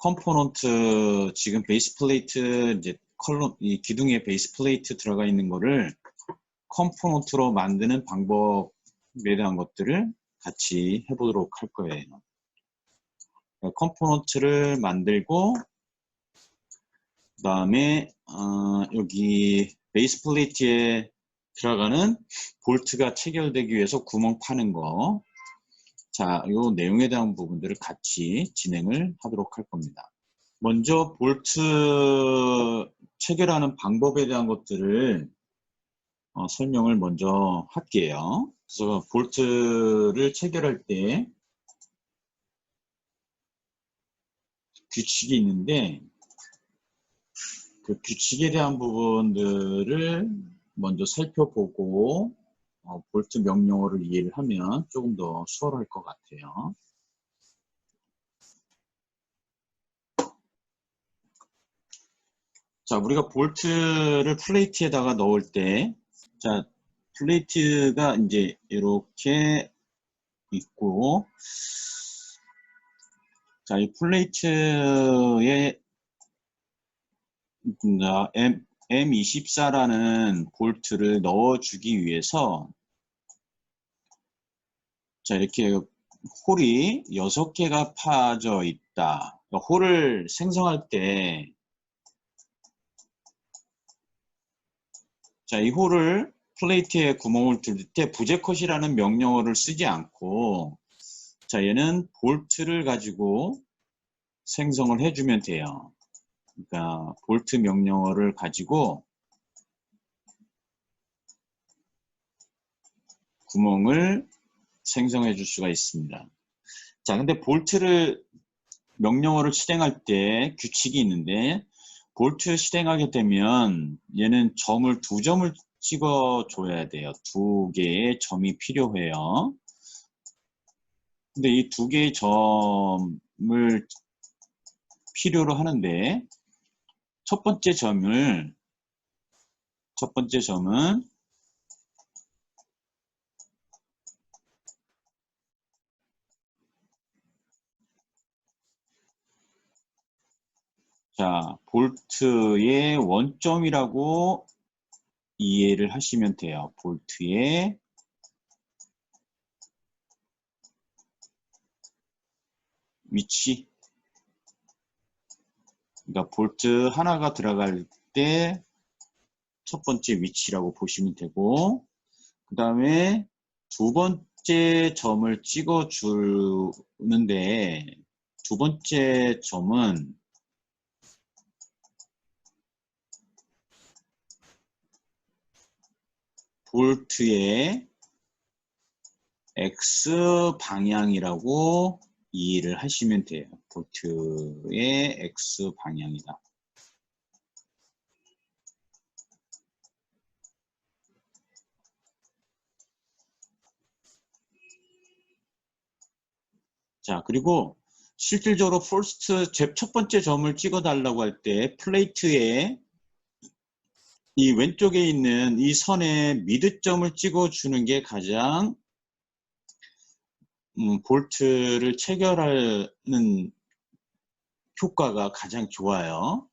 컴포넌트 지금 베이스 플레이트 이제 컬럼 이 기둥에 베이스 플레이트 들어가 있는 거를 컴포넌트로 만드는 방법에 대한 것들을 같이 해보도록 할 거예요. 컴포넌트를 만들고 그 다음에 여기 베이스 플레이트에 들어가는 볼트가 체결되기 위해서 구멍 파는 거, 자, 요 내용에 대한 부분들을 같이 진행을 하도록 할 겁니다. 먼저 볼트 체결하는 방법에 대한 것들을 설명을 먼저 할게요. 그래서 볼트를 체결할 때 규칙이 있는데 그 규칙에 대한 부분들을 먼저 살펴보고 볼트 명령어를 이해를 하면 조금 더 수월할 것 같아요. 자, 우리가 볼트를 플레이트에다가 넣을 때, 자, 플레이트가 이제 이렇게 있고, 자, 이 플레이트에 M24라는 볼트를 넣어주기 위해서, 자, 이렇게 홀이 6개가 파져 있다. 그러니까 홀을 생성할 때, 자, 이 홀을 플레이트에 구멍을 뚫을 때 부제컷이라는 명령어를 쓰지 않고, 자, 얘는 볼트를 가지고 생성을 해주면 돼요. 그러니까 볼트 명령어를 가지고 구멍을 생성해 줄 수가 있습니다. 자, 근데 볼트를 명령어를 실행할 때 규칙이 있는데, 볼트 실행하게 되면 얘는 점을 2점을 찍어 줘야 돼요. 2개의 점이 필요해요. 근데 이 2개의 점을 필요로 하는데, 첫 번째 점은 자, 볼트의 원점이라고 이해를 하시면 돼요. 볼트의 위치. 그러니까 볼트 하나가 들어갈 때 첫 번째 위치라고 보시면 되고, 그 다음에 2번째 점을 찍어 주는데, 2번째 점은 볼트의 X 방향이라고 이해를 하시면 돼요. 볼트의 X 방향이다. 자, 그리고 실질적으로 첫 번째 점을 찍어 달라고 할 때 플레이트에 이 왼쪽에 있는 이 선에 미드점을 찍어 주는 게 가장 볼트를 체결하는 효과가 가장 좋아요.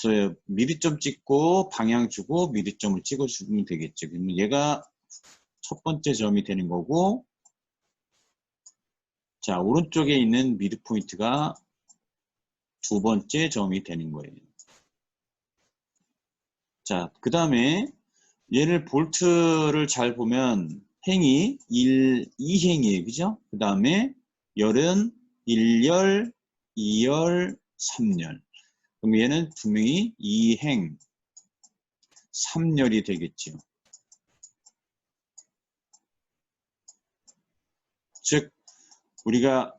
그래서 미드점 찍고 방향 주고 미드점을 찍어 주면 되겠죠. 그러면 얘가 첫 번째 점이 되는 거고, 자, 오른쪽에 있는 미드 포인트가 2번째 점이 되는 거예요. 자, 그 다음에 얘를 볼트를 잘 보면 행이 2행이에요. 그죠? 그 다음에 열은 1열, 2열, 3열. 그럼 얘는 분명히 2행, 3열이 되겠죠. 즉, 우리가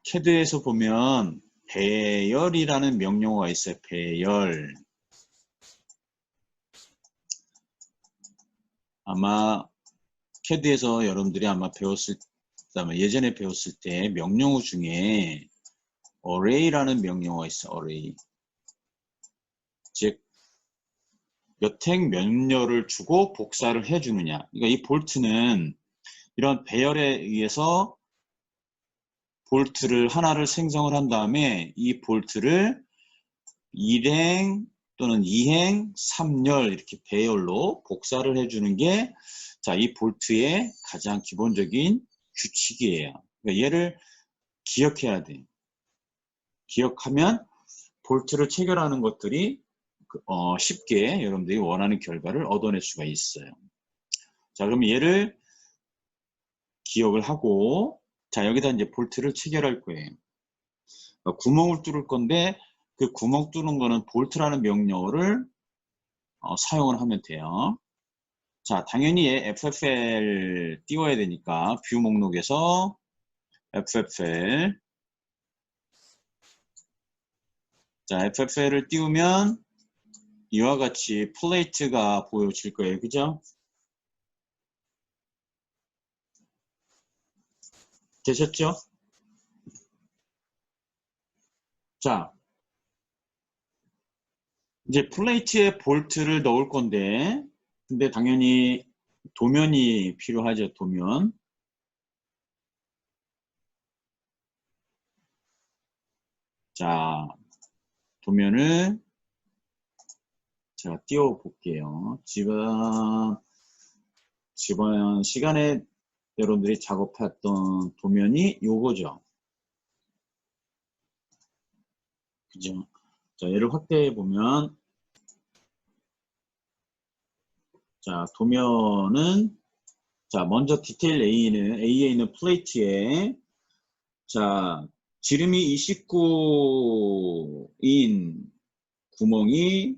캐드에서 보면 배열이라는 명령어가 있어요. 배열. 아마 캐드에서 여러분들이 아마 예전에 배웠을 때 명령어 중에 array라는 명령어가 있어요. array. 즉, 몇 행 몇 열을 주고 복사를 해주느냐. 그러니까 이 볼트는 이런 배열에 의해서 볼트를 하나를 생성을 한 다음에 이 볼트를 1행 또는 2행, 3열 이렇게 배열로 복사를 해주는 게 자, 이 볼트의 가장 기본적인 규칙이에요. 그러니까 얘를 기억해야 돼요. 기억하면 볼트를 체결하는 것들이 쉽게 여러분들이 원하는 결과를 얻어낼 수가 있어요. 자, 그럼 얘를 기억을 하고 자, 여기다 이제 볼트를 체결할 거예요. 그러니까 구멍을 뚫을 건데 그 구멍 뚫는 거는 볼트라는 명령어를 사용을 하면 돼요. 자, 당연히 FFL 띄워야 되니까 뷰 목록에서 FFL 자, FFL을 띄우면 이와 같이 플레이트가 보여질 거예요. 그죠? 되셨죠? 자, 이제 플레이트에 볼트를 넣을 건데 근데 당연히 도면이 필요하죠. 도면. 자, 도면을 제가 띄워 볼게요. 지금 시간에 여러분들이 작업했던 도면이 요거죠. 그죠? 자, 얘를 확대해 보면 자, 도면은 자, 먼저 디테일 A에 있는 플레이트에 자, 지름이 29인 구멍이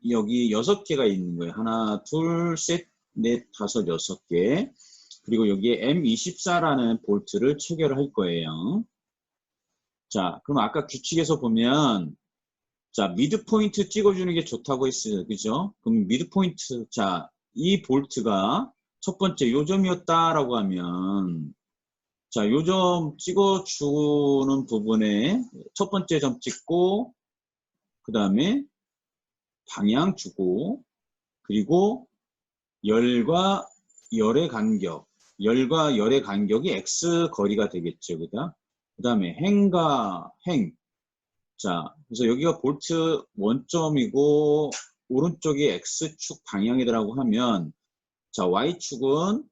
여기 6개가 있는 거예요. 하나, 둘, 셋, 넷, 다섯, 6개. 그리고 여기에 M24라는 볼트를 체결할 거예요. 자, 그럼 아까 규칙에서 보면 자, 미드 포인트 찍어주는 게 좋다고 했어요. 그죠? 그럼 미드 포인트, 자, 이 볼트가 첫 번째 요점이었다라고 하면 자, 요점 찍어주는 부분에 첫 번째 점 찍고 그 다음에 방향 주고 그리고 열과 열의 간격 열과 열의 간격이 x 거리가 되겠죠. 그 다음에 행과 행 자, 그래서 여기가 볼트 원점이고 오른쪽이 x축 방향이라고 하면 자, y축은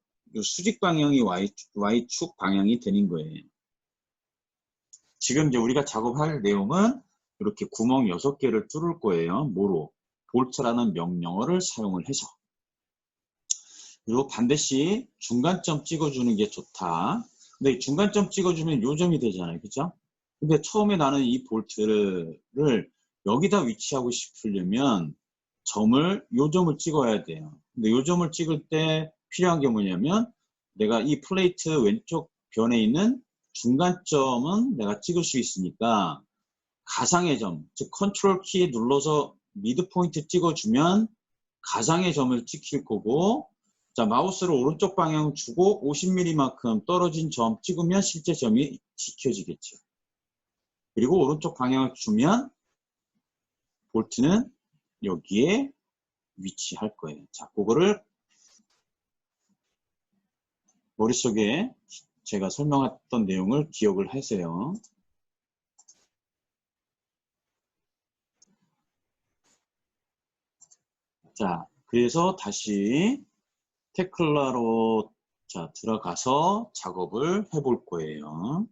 수직 방향이 y축 방향이 되는 거예요. 지금 이제 우리가 작업할 내용은 이렇게 구멍 6개를 뚫을 거예요. 뭐로? 볼트라는 명령어를 사용을 해서. 그리고 반드시 중간점 찍어주는 게 좋다. 근데 중간점 찍어주면 요점이 되잖아요. 그죠? 근데 처음에 나는 이 볼트를 여기다 위치하고 싶으려면 요점을 찍어야 돼요. 근데 요점을 찍을 때 필요한 게 뭐냐면 내가 이 플레이트 왼쪽 변에 있는 중간점은 내가 찍을 수 있으니까 가상의 점, 즉 컨트롤 키 눌러서 미드 포인트 찍어주면 가상의 점을 찍힐 거고 자 마우스를 오른쪽 방향 주고 50mm만큼 떨어진 점 찍으면 실제 점이 지켜지겠죠. 그리고 오른쪽 방향을 주면 볼트는 여기에 위치할 거예요. 자, 그거를 머릿속에 제가 설명했던 내용을 기억을 하세요. 자, 그래서 다시 테클라로 자, 들어가서 작업을 해볼 거예요.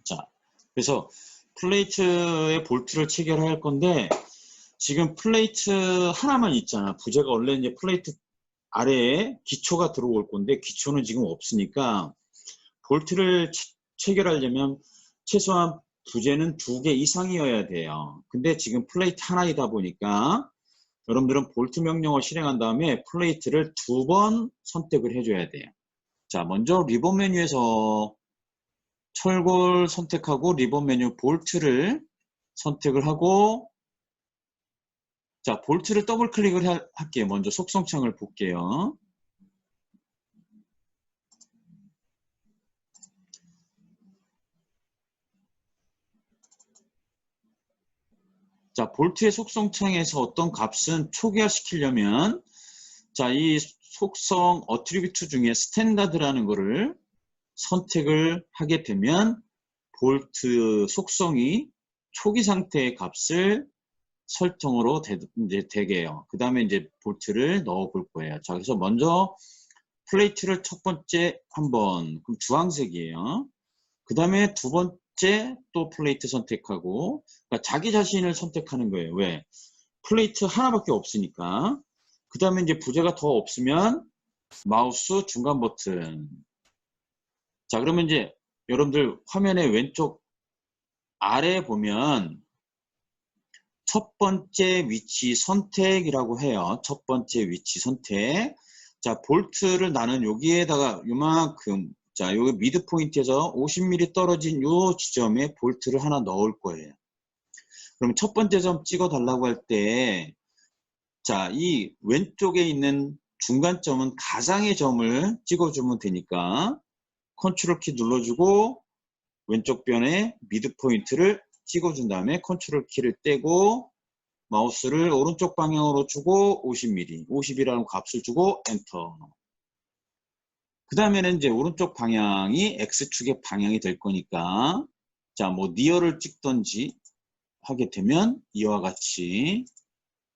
자, 그래서 플레이트에 볼트를 체결할 건데 지금 플레이트 하나만 있잖아. 부재가 원래 이제 플레이트 아래에 기초가 들어올 건데 기초는 지금 없으니까 볼트를 체결하려면 최소한 부재는 2개 이상이어야 돼요. 근데 지금 플레이트 하나이다 보니까 여러분들은 볼트 명령어 실행한 다음에 플레이트를 2번 선택을 해줘야 돼요. 자, 먼저 리본 메뉴에서 철골 선택하고 리본 메뉴 볼트를 선택을 하고 자, 볼트를 더블 클릭을 할게요. 먼저 속성창을 볼게요. 자, 볼트의 속성창에서 어떤 값은 초기화시키려면 자, 이 속성 어트리뷰트 중에 스탠다드라는 거를 선택을 하게 되면 볼트 속성이 초기 상태의 값을 설정으로 이제 되게요. 그 다음에 이제 볼트를 넣어 볼 거예요. 자, 그래서 먼저 플레이트를 첫 번째 한번, 그럼 주황색이에요. 그 다음에 두 번째 또 플레이트 선택하고, 그러니까 자기 자신을 선택하는 거예요. 왜? 플레이트 하나밖에 없으니까. 그 다음에 이제 부재가 더 없으면 마우스 중간 버튼. 자, 그러면 이제 여러분들 화면의 왼쪽 아래 보면 첫 번째 위치 선택이라고 해요. 첫 번째 위치 선택. 자, 볼트를 나는 여기에다가 요만큼, 자, 여기 미드 포인트에서 50mm 떨어진 요 지점에 볼트를 하나 넣을 거예요. 그럼 첫 번째 점 찍어 달라고 할 때, 자, 이 왼쪽에 있는 중간점은 가장의 점을 찍어주면 되니까 컨트롤 키 눌러주고 왼쪽 변에 미드 포인트를 찍어준 다음에 컨트롤 키를 떼고 마우스를 오른쪽 방향으로 주고 50mm, 50이라는 값을 주고 엔터. 그 다음에는 이제 오른쪽 방향이 X축의 방향이 될 거니까 자, 뭐 니어를 찍던지 하게 되면 이와 같이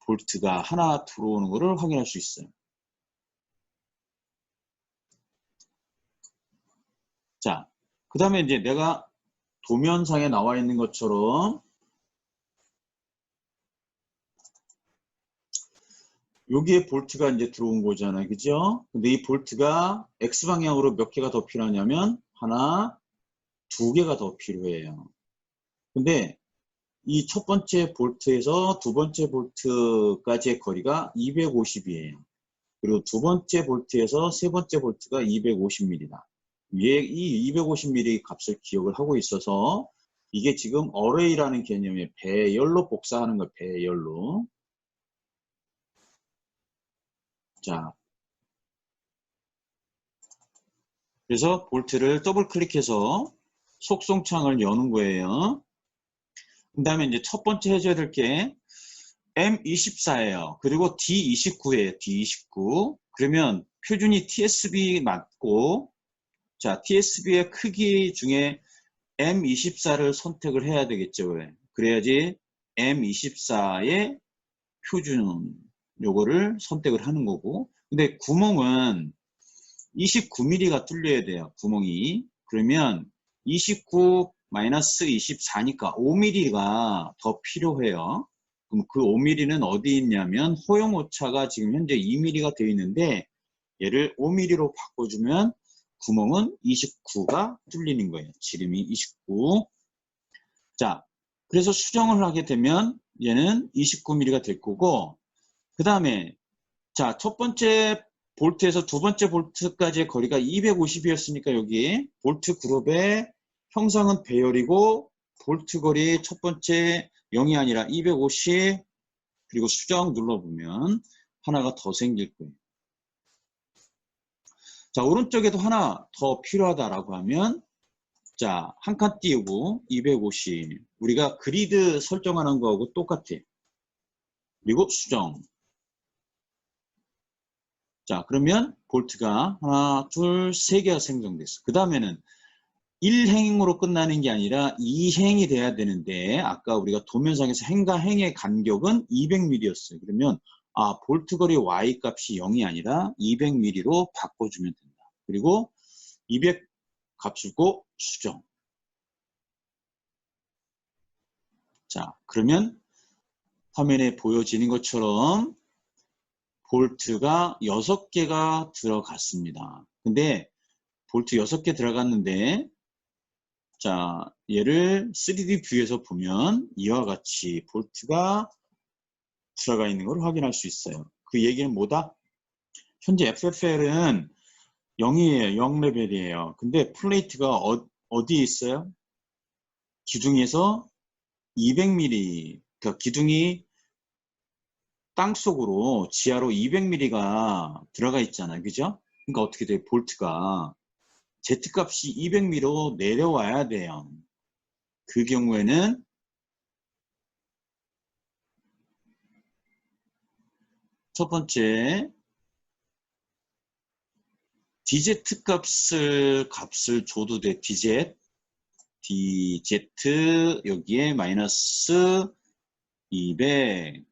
볼트가 하나 들어오는 것을 확인할 수 있어요. 자, 그 다음에 이제 내가 도면상에 나와 있는 것처럼 여기에 볼트가 이제 들어온 거잖아요. 그죠? 근데 이 볼트가 X방향으로 몇 개가 더 필요하냐면 하나, 두 개가 더 필요해요. 근데 이 첫 번째 볼트에서 두 번째 볼트까지의 거리가 250이에요. 그리고 두 번째 볼트에서 세 번째 볼트가 250mm다. 이 250mm 값을 기억을 하고 있어서 이게 지금 어레이라는 개념의 배열로 복사하는 거예요. 배열로. 자, 그래서 볼트를 더블 클릭해서 속성창을 여는 거예요. 그 다음에 이제 첫 번째 해줘야 될 게 M24예요. 그리고 D29예요. D29. 그러면 표준이 TSB 맞고, 자, TSB의 크기 중에 M24를 선택을 해야 되겠죠. 왜? 그래야지 M24의 표준 요거를 선택을 하는 거고. 근데 구멍은 29mm가 뚫려야 돼요. 구멍이. 그러면 29-24니까 5mm가 더 필요해요. 그럼 그 5mm는 어디 있냐면 호용 오차가 지금 현재 2mm가 되어 있는데 얘를 5mm로 바꿔주면 구멍은 29가 뚫리는 거예요. 지름이 29. 자, 그래서 수정을 하게 되면 얘는 29mm가 될 거고 그 다음에 자, 첫 번째 볼트에서 두 번째 볼트까지의 거리가 250이었으니까 여기 볼트 그룹의 형상은 배열이고 볼트 거리 첫 번째 0이 아니라 250 그리고 수정 눌러보면 하나가 더 생길 거예요. 자, 오른쪽에도 하나 더 필요하다라고 하면 자, 한 칸 띄우고 250 우리가 그리드 설정하는 거하고 똑같아요. 그리고 수정. 자, 그러면 볼트가 하나, 둘, 세 개가 생성됐어. 그 다음에는 1행으로 끝나는 게 아니라 2행이 돼야 되는데 아까 우리가 도면상에서 행과 행의 간격은 200mm였어요. 그러면 볼트 거리 Y 값이 0이 아니라 200mm로 바꿔주면 된다. 그리고 200 값을 고 수정. 자, 그러면 화면에 보여지는 것처럼 볼트가 6개가 들어갔습니다. 근데 볼트 6개 들어갔는데 자, 얘를 3D 뷰에서 보면 이와 같이 볼트가 들어가 있는 걸 확인할 수 있어요. 그 얘기는 뭐다? 현재 FFL은 0이에요. 0 레벨이에요. 근데 플레이트가 어디에 있어요? 기둥에서 200mm, 그러니까 기둥이 땅속으로 지하로 200mm가 들어가 있잖아요. 그죠? 그러니까 어떻게 돼요? 볼트가 Z값이 200mm로 내려와야 돼요. 그 경우에는 첫 번째 DZ 값을 줘도 돼. DZ 여기에 마이너스 200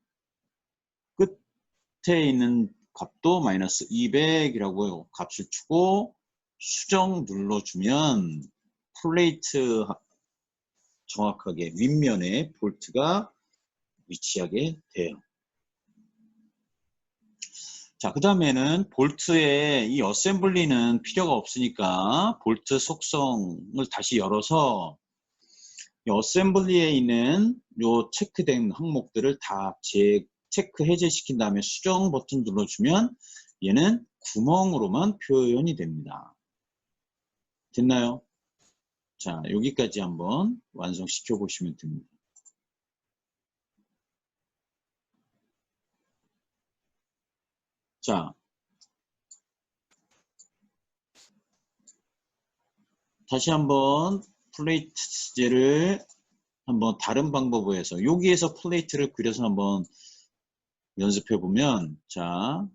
끝에 있는 값도 마이너스 200이라고 값을 주고 수정 눌러주면 플레이트 정확하게 윗면에 볼트가 위치하게 돼요. 자, 그 다음에는 볼트에 이 어셈블리는 필요가 없으니까 볼트 속성을 다시 열어서 이 어셈블리에 있는 요 체크된 항목들을 다 체크 해제시킨 다음에 수정 버튼 눌러주면 얘는 구멍으로만 표현이 됩니다. 됐나요? 자, 여기까지 한번 완성시켜 보시면 됩니다. 자, 다시 한번 플레이트제를 한번 다른 방법으로 해서 여기에서 플레이트를 그려서 한번 연습해 보면, 자,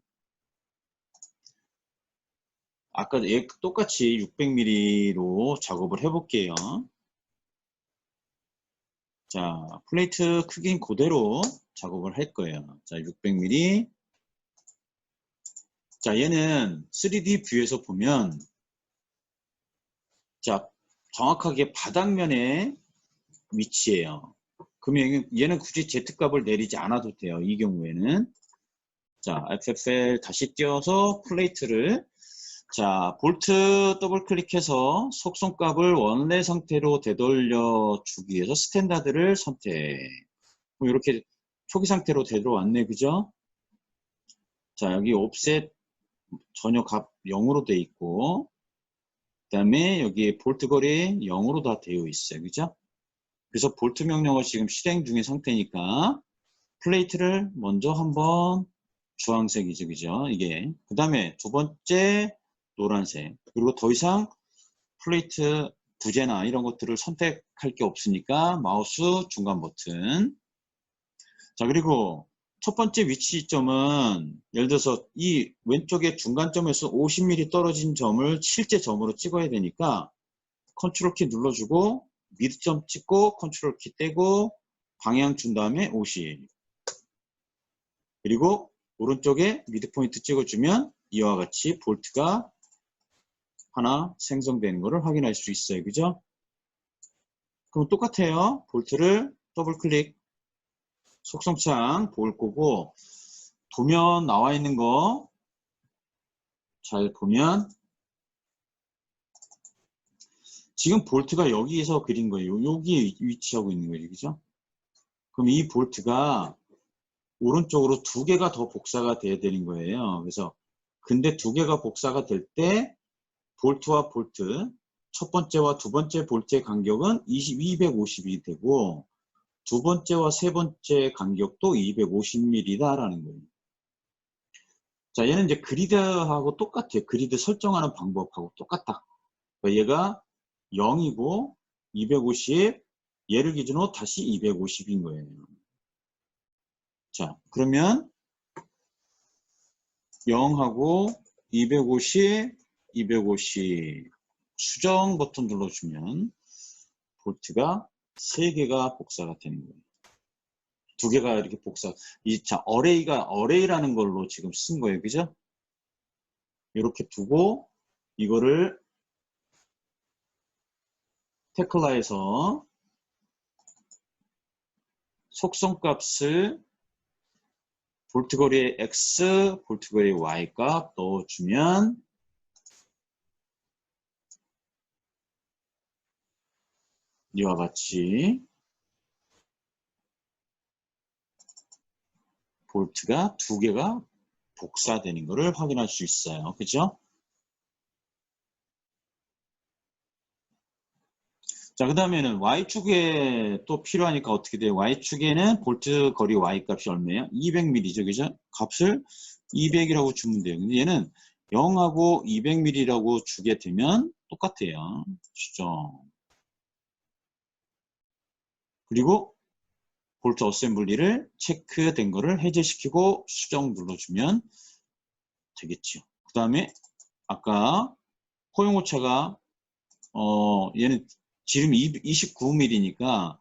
아까 똑같이 600mm로 작업을 해 볼게요. 자, 플레이트 크기는 그대로 작업을 할 거예요. 자, 600mm. 자, 얘는 3D 뷰에서 보면, 자, 정확하게 바닥면에 위치해요. 그러면 얘는 굳이 Z값을 내리지 않아도 돼요. 이 경우에는. 자, FFL 다시 띄워서 플레이트를, 자, 볼트 더블 클릭해서 속성값을 원래 상태로 되돌려 주기 위해서 스탠다드를 선택. 그럼 이렇게 초기 상태로 되돌아왔네, 그죠? 자, 여기 옵셋 전혀 값 0으로 돼 있고, 그 다음에 여기 볼트 거리 0으로 다 되어 있어요. 그죠? 그래서 볼트 명령을 지금 실행 중인 상태니까 플레이트를 먼저 한번 주황색이죠. 그죠? 이게. 그 다음에 두 번째 노란색. 그리고 더 이상 플레이트 부재나 이런 것들을 선택할 게 없으니까 마우스 중간 버튼. 자, 그리고 첫 번째 위치점은 예를 들어서 이 왼쪽에 중간점에서 50mm 떨어진 점을 실제 점으로 찍어야 되니까 컨트롤 키 눌러주고 미드점 찍고 컨트롤 키 떼고 방향 준 다음에 50. 그리고 오른쪽에 미드 포인트 찍어주면 이와 같이 볼트가 하나 생성되는 것을 확인할 수 있어요. 그죠? 그럼 똑같아요. 볼트를 더블 클릭 속성창 볼 거고 도면 나와 있는 거 잘 보면 지금 볼트가 여기에서 그린 거예요. 여기에 위치하고 있는 거예요. 그죠? 그럼 이 볼트가 오른쪽으로 두 개가 더 복사가 돼야 되는 거예요. 그래서 근데 두 개가 복사가 될 때 볼트와 볼트 첫 번째와 두 번째 볼트의 간격은 250이 되고 두 번째와 세 번째 간격도 250mm다라는 거예요. 자, 얘는 이제 그리드하고 똑같아요. 그리드 설정하는 방법하고 똑같다. 그러니까 얘가 0이고 250, 얘를 기준으로 다시 250인 거예요. 자, 그러면 0하고 250, 250 수정 버튼 눌러주면 볼트가 3개가 복사가 되는 거예요. 2개가 이렇게 복사. 자, 어레이라는 걸로 지금 쓴 거예요. 그죠? 이렇게 두고 이거를 테클라에서 속성값을 볼트 거리의 X, 볼트 거리의 Y 값 넣어주면 이와 같이 볼트가 2개가 복사되는 것을 확인할 수 있어요. 그죠? 자, 그 다음에는 Y축에 또 필요하니까 어떻게 돼요? Y축에는 볼트 거리 Y 값이 얼마예요? 200mm죠. 그죠? 값을 200이라고 주면 돼요. 근데 얘는 0하고 200mm라고 주게 되면 똑같아요. 수정. 그리고 볼트 어셈블리를 체크된 거를 해제시키고 수정 눌러주면 되겠죠. 그 다음에 아까 포용오차가 얘는 지름이 29mm니까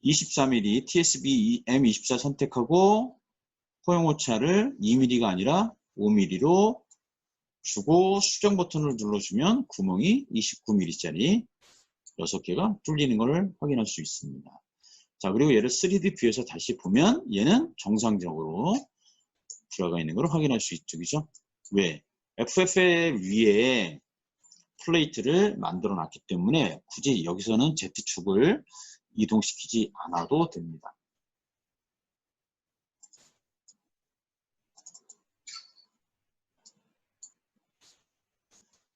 24mm TSB M24 선택하고 포용오차를 2mm가 아니라 5mm로 주고 수정 버튼을 눌러주면 구멍이 29mm짜리 6개가 뚫리는 것을 확인할 수 있습니다. 자, 그리고 얘를 3D 뷰에서 다시 보면 얘는 정상적으로 들어가 있는 걸 확인할 수 있죠. 그죠? 왜? FFL 위에 플레이트를 만들어 놨기 때문에 굳이 여기서는 Z축을 이동시키지 않아도 됩니다.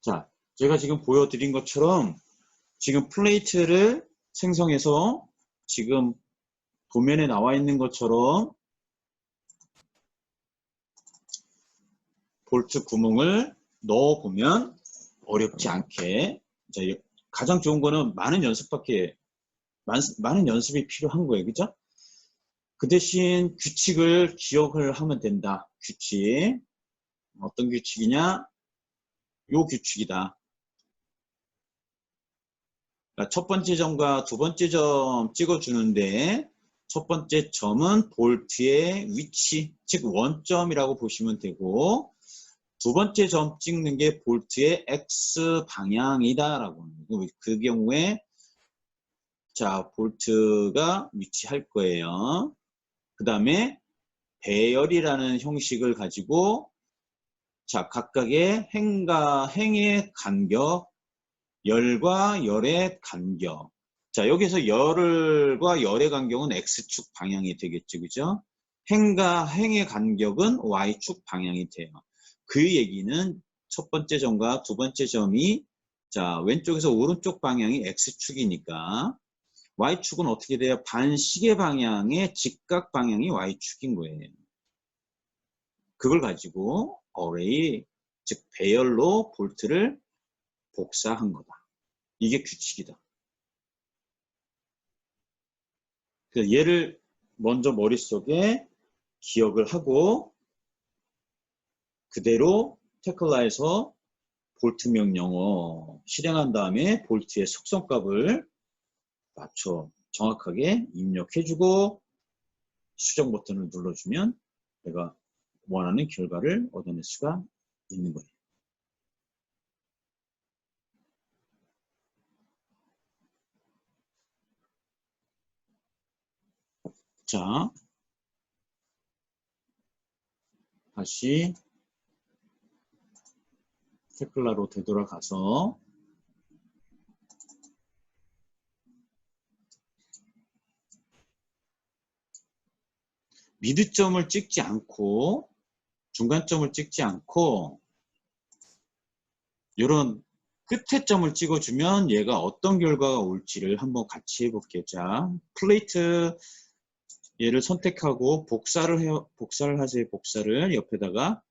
자, 제가 지금 보여드린 것처럼 지금 플레이트를 생성해서 지금 도면에 나와 있는 것처럼 볼트 구멍을 넣어보면 어렵지 않게, 자, 가장 좋은 거는 많은 연습이 필요한 거예요. 그죠? 그 대신 규칙을 기억을 하면 된다. 규칙. 어떤 규칙이냐? 요 규칙이다. 그러니까 첫 번째 점과 두 번째 점 찍어주는데 첫 번째 점은 볼트의 위치, 즉 원점이라고 보시면 되고 두 번째 점 찍는 게 볼트의 X 방향이다라고. 그 경우에 자, 볼트가 위치할 거예요. 그 다음에 배열이라는 형식을 가지고 자, 각각의 행과 행의 간격, 열과 열의 간격. 자, 여기서 열과 열의 간격은 X축 방향이 되겠죠. 그죠? 행과 행의 간격은 Y축 방향이 돼요. 그 얘기는 첫 번째 점과 두 번째 점이 자, 왼쪽에서 오른쪽 방향이 X축이니까 Y축은 어떻게 돼요? 반시계 방향의 직각 방향이 Y축인 거예요. 그걸 가지고 어레이, 즉 배열로 볼트를 복사한 거다. 이게 규칙이다. 그래서 얘를 먼저 머릿속에 기억을 하고 그대로 테클라에서 볼트 명령어 실행한 다음에 볼트의 속성값을 맞춰 정확하게 입력해주고 수정 버튼을 눌러주면 내가 원하는 결과를 얻어낼 수가 있는 거예요. 자, 다시 테클라로 되돌아가서 미드점을 찍지 않고 중간점을 찍지 않고 이런 끝에 점을 찍어주면 얘가 어떤 결과가 올지를 한번 같이 해볼게요. 자, 플레이트 얘를 선택하고 복사를 하세요. 복사를 옆에다가.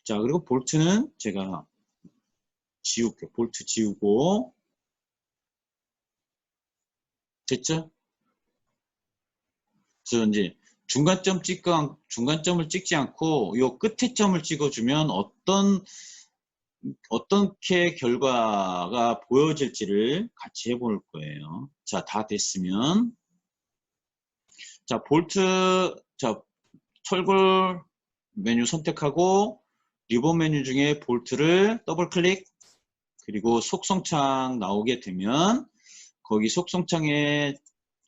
자, 그리고 볼트는 제가 지울게요. 볼트 지우고. 됐죠? 그래서 이제 중간점을 찍지 않고 요 끝에 점을 찍어주면 어떻게 결과가 보여질지를 같이 해볼 거예요. 자, 다 됐으면 자, 볼트 자, 철골 메뉴 선택하고 리본 메뉴 중에 볼트를 더블 클릭 그리고 속성창 나오게 되면 거기 속성창에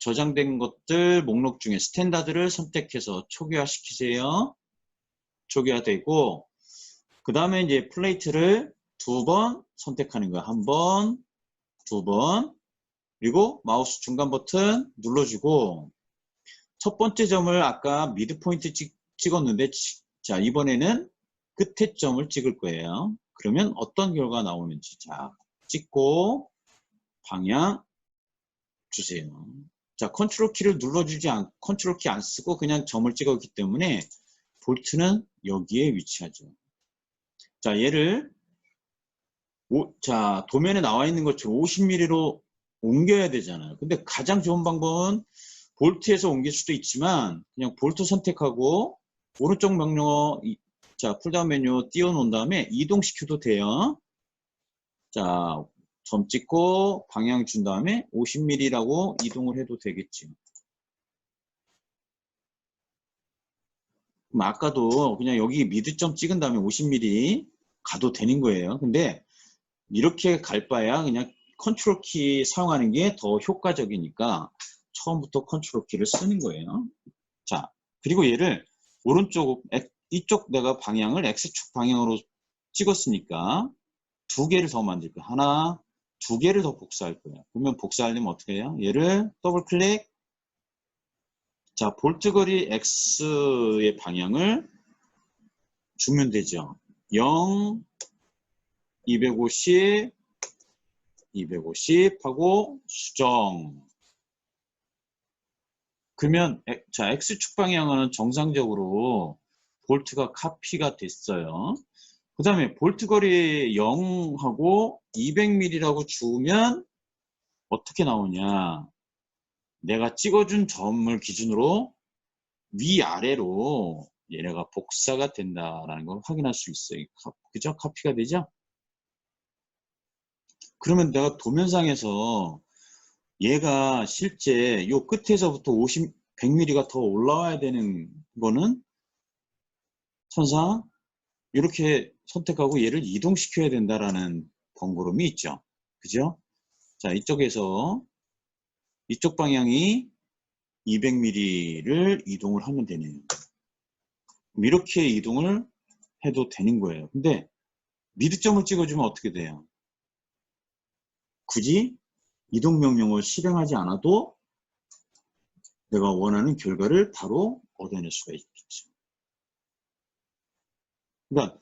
저장된 것들 목록 중에 스탠다드를 선택해서 초기화 시키세요. 초기화되고 그 다음에 이제 플레이트를 2번 선택하는 거야. 1번, 2번 그리고 마우스 중간 버튼 눌러주고 첫 번째 점을 아까 미드 포인트 찍었는데 자, 이번에는 끝에 점을 찍을 거예요. 그러면 어떤 결과가 나오는지 자, 찍고 방향 주세요. 자, 컨트롤 키를 눌러주지 않고 컨트롤 키 안 쓰고 그냥 점을 찍었기 때문에 볼트는 여기에 위치하죠. 자, 얘를 자, 도면에 나와 있는 것처럼 50mm로 옮겨야 되잖아요. 근데 가장 좋은 방법은 볼트에서 옮길 수도 있지만 그냥 볼트 선택하고 오른쪽 명령어 자, 풀다운 메뉴 띄워놓은 다음에 이동시켜도 돼요. 자, 점 찍고 방향 준 다음에 50mm라고 이동을 해도 되겠지. 그럼 아까도 그냥 여기 미드점 찍은 다음에 50mm 가도 되는 거예요. 근데 이렇게 갈 바야 그냥 컨트롤 키 사용하는 게 더 효과적이니까 처음부터 컨트롤 키를 쓰는 거예요. 자, 그리고 얘를 오른쪽, 이쪽 내가 방향을 X축 방향으로 찍었으니까 두 개를 더 만들 거예요. 하나, 두 개를 더 복사할 거예요. 그러면 복사하려면 어떻게 해요? 얘를 더블 클릭. 자, 볼트거리 X의 방향을 주면 되죠. 0, 250, 250 하고 수정. 그러면 자, X축 방향은 정상적으로 볼트가 카피가 됐어요. 그 다음에 볼트 거리 0하고 200mm라고 주면 어떻게 나오냐. 내가 찍어준 점을 기준으로 위아래로 얘네가 복사가 된다라는 걸 확인할 수 있어요. 그죠? 카피가 되죠? 그러면 내가 도면상에서 얘가 실제 요 끝에서부터 100mm가 더 올라와야 되는 거는 선상 이렇게 선택하고 얘를 이동시켜야 된다라는 번거로움이 있죠. 그죠? 자, 이쪽에서 이쪽 방향이 200mm를 이동을 하면 되네요. 이렇게 이동을 해도 되는 거예요. 근데 미드점을 찍어주면 어떻게 돼요? 굳이 이동 명령을 실행하지 않아도 내가 원하는 결과를 바로 얻어낼 수가 있겠죠. 그러니까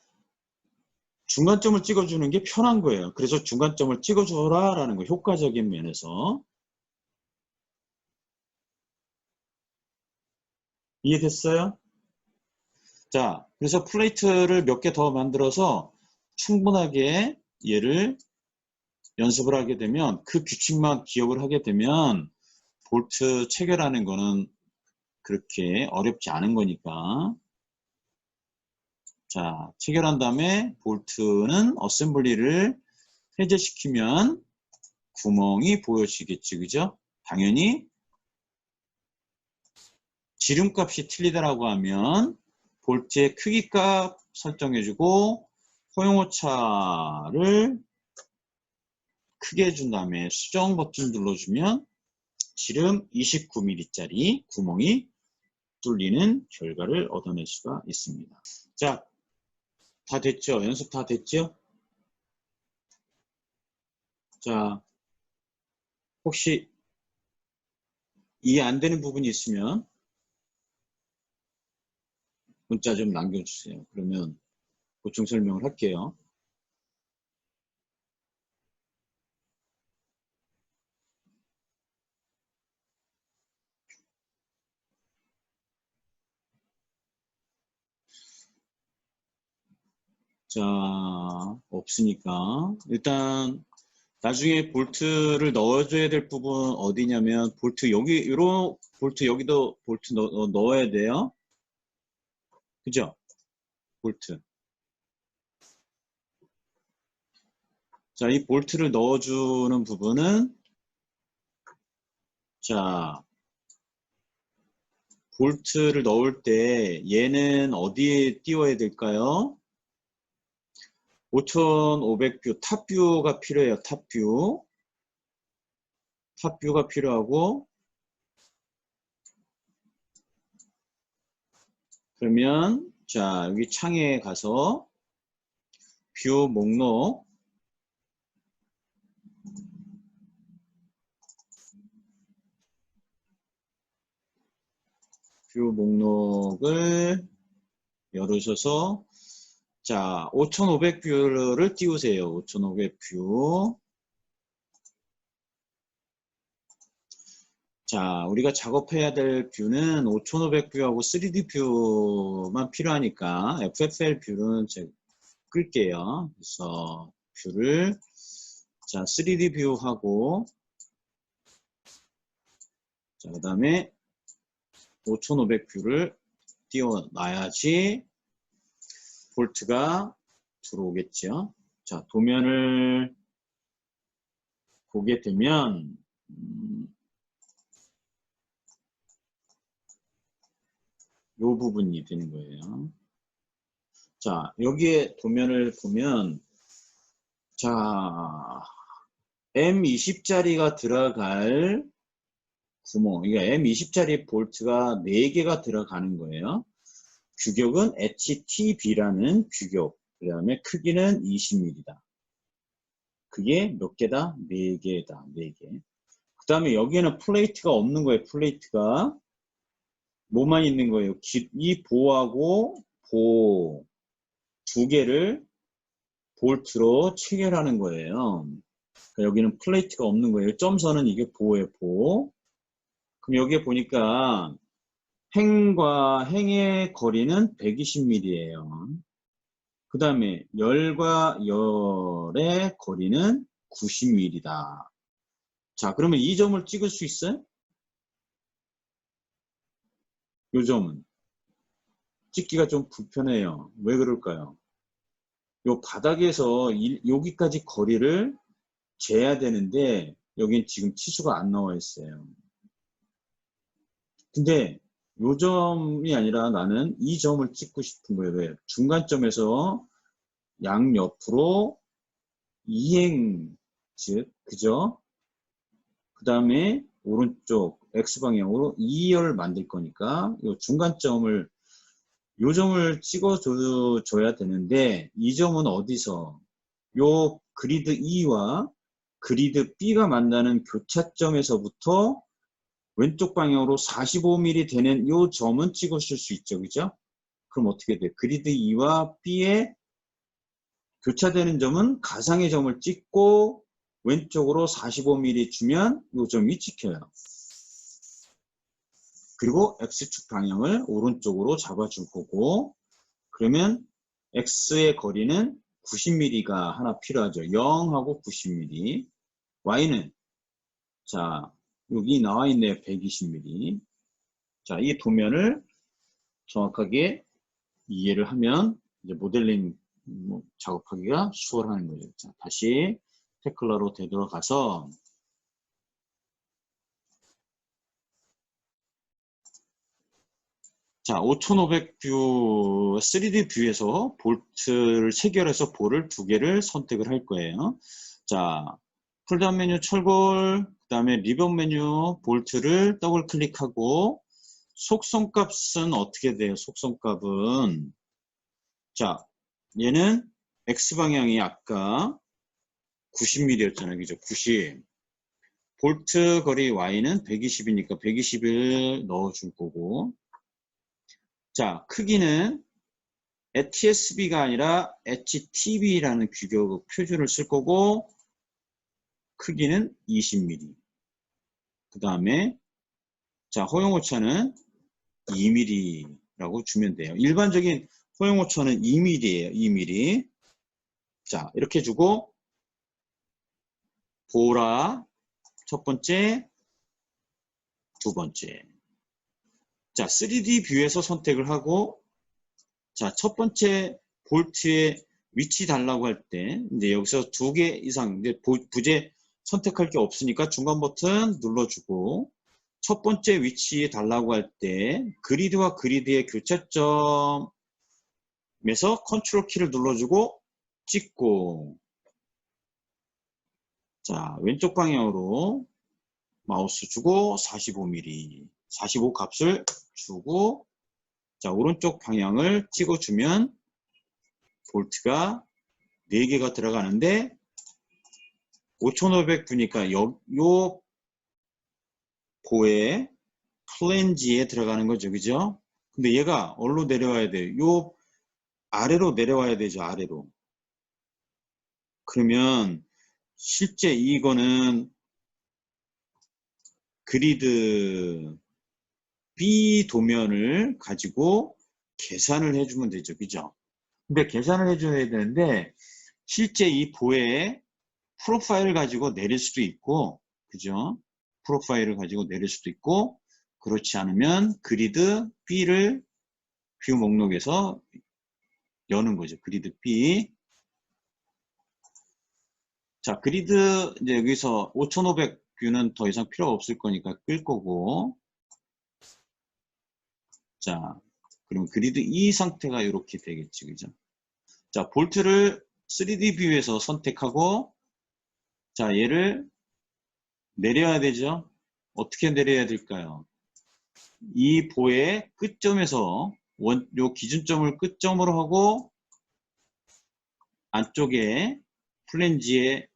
중간점을 찍어주는 게 편한 거예요. 그래서 중간점을 찍어줘라 라는 거, 효과적인 면에서. 이해됐어요? 자, 그래서 플레이트를 몇 개 더 만들어서 충분하게 얘를 연습을 하게 되면 그 규칙만 기억을 하게 되면 볼트 체결하는 거는 그렇게 어렵지 않은 거니까. 자, 체결한 다음에 볼트는 어셈블리를 해제시키면 구멍이 보여지겠지, 그죠? 당연히 지름값이 틀리다라고 하면 볼트의 크기값 설정해주고 허용오차를 크게 해준 다음에 수정 버튼 눌러주면 지름 29mm짜리 구멍이 뚫리는 결과를 얻어낼 수가 있습니다. 자, 다 됐죠? 연습 다 됐죠? 자, 혹시 이해 안 되는 부분이 있으면 문자 좀 남겨주세요. 그러면 보충 설명을 할게요. 자, 없으니까 일단 나중에 볼트를 넣어줘야 될 부분 어디냐면 볼트 여기 요런 볼트 여기도 볼트 넣어야 돼요. 그죠? 볼트. 자, 이 볼트를 넣어주는 부분은 자, 볼트를 넣을 때 얘는 어디에 띄워야 될까요? 5500뷰 탑뷰가 필요해요. 탑뷰. 탑뷰가 필요하고 그러면 자, 여기 창에 가서 뷰 목록 뷰 목록을 열으셔서 자, 5500뷰를 띄우세요. 5500뷰. 자, 우리가 작업해야 될 뷰는 5500뷰하고 3D 뷰만 필요하니까 FFL 뷰는 제가 끌게요. 그래서 뷰를 자, 3D 뷰하고 자, 그 다음에 5500뷰를 띄워놔야지 볼트가 들어오겠죠. 자, 도면을 보게 되면 이 부분이 되는 거예요. 자, 여기에 도면을 보면 자, M20짜리가 들어갈 구멍, 그러니까 M20짜리 볼트가 4개가 들어가는 거예요. 규격은 HTB라는 규격, 그 다음에 크기는 20mm다. 그게 몇 개다? 4개다. 4개. 그 다음에 여기에는 플레이트가 없는 거예요. 플레이트가. 뭐만 있는 거예요? 이 보하고 보 2개를 볼트로 체결하는 거예요. 그러니까 여기는 플레이트가 없는 거예요. 점선은 이게 보예요. 보. 그럼 여기에 보니까 행과 행의 거리는 120mm예요. 그 다음에 열과 열의 거리는 90mm다. 자, 그러면 이 점을 찍을 수 있어요? 이 점은 찍기가 좀 불편해요. 왜 그럴까요? 요 바닥에서 여기까지 거리를 재야 되는데 여긴 지금 치수가 안 나와 있어요. 근데 요 점이 아니라 나는 이 점을 찍고 싶은 거예요. 왜? 중간점에서 양옆으로 이행, 즉, 그죠? 그 다음에 오른쪽 X방향으로 2열 만들 거니까 요 중간점을 요 점을 찍어줘야 되는데 이 점은 어디서? 요 그리드 E와 그리드 B가 만나는 교차점에서부터 왼쪽 방향으로 45mm 되는 요 점은 찍으실 수 있죠. 그죠? 그럼 어떻게 돼? 그리드 E와 B의 교차되는 점은 가상의 점을 찍고 왼쪽으로 45mm 주면 요 점이 찍혀요. 그리고 X축 방향을 오른쪽으로 잡아줄 거고 그러면 X의 거리는 90mm가 하나 필요하죠. 0하고 90mm. Y는 자 여기 나와 있네요. 120mm. 자, 이 도면을 정확하게 이해를 하면 이제 모델링 작업하기가 수월한 거예요. 자, 다시 테클러로 되돌아가서 자, 5500뷰 3D 뷰에서 볼트를 체결해서 볼을 2개를 선택을 할 거예요. 자, 풀다운 메뉴 철골, 그 다음에 리본 메뉴 볼트를 더블 클릭하고 속성값은 어떻게 돼요? 속성값은 자, 얘는 X방향이 아까 90mm였잖아요. 그죠? 90. 볼트 거리 Y는 120이니까 120을 넣어줄 거고 자, 크기는 TSB가 아니라 HTB라는 규격 표준을 쓸 거고 크기는 20mm. 그 다음에 자, 허용오차는 2mm라고 주면 돼요. 일반적인 허용오차는 2mm예요. 2mm. 자, 이렇게 주고 보라 첫 번째, 두 번째. 자, 3D 뷰에서 선택을 하고 자, 첫 번째 볼트의 위치 달라고 할 때 이제 여기서 2개 이상 이제 부재 선택할 게 없으니까 중간 버튼 눌러주고 첫 번째 위치 달라고 할 때 그리드와 그리드의 교차점에서 컨트롤 키를 눌러주고 찍고 자, 왼쪽 방향으로 마우스 주고 45mm 45 값을 주고 자, 오른쪽 방향을 찍어주면 볼트가 4개가 들어가는데 5500V니까 요 보에 플랜지에 들어가는 거죠. 그죠? 근데 얘가 어디로 내려와야 돼요? 요 아래로 내려와야 되죠. 아래로. 그러면 실제 이거는 그리드 B 도면을 가지고 계산을 해주면 되죠. 그죠? 근데 계산을 해줘야 되는데 실제 이 보에 프로파일을 가지고 내릴 수도 있고 그죠? 프로파일을 가지고 내릴 수도 있고 그렇지 않으면 그리드 B를 뷰 목록에서 여는 거죠. 그리드 B. 자, 그리드 이제 여기서 5500 뷰는 더 이상 필요가 없을 거니까 끌 거고. 자, 그럼 그리드 E 상태가 이렇게 되겠지. 그죠? 자, 볼트를 3D 뷰에서 선택하고, 자, 얘를 내려야 되죠? 어떻게 내려야 될까요? 이 보의 끝점에서 요 기준점을 끝점으로 하고, 안쪽에, 플랜지의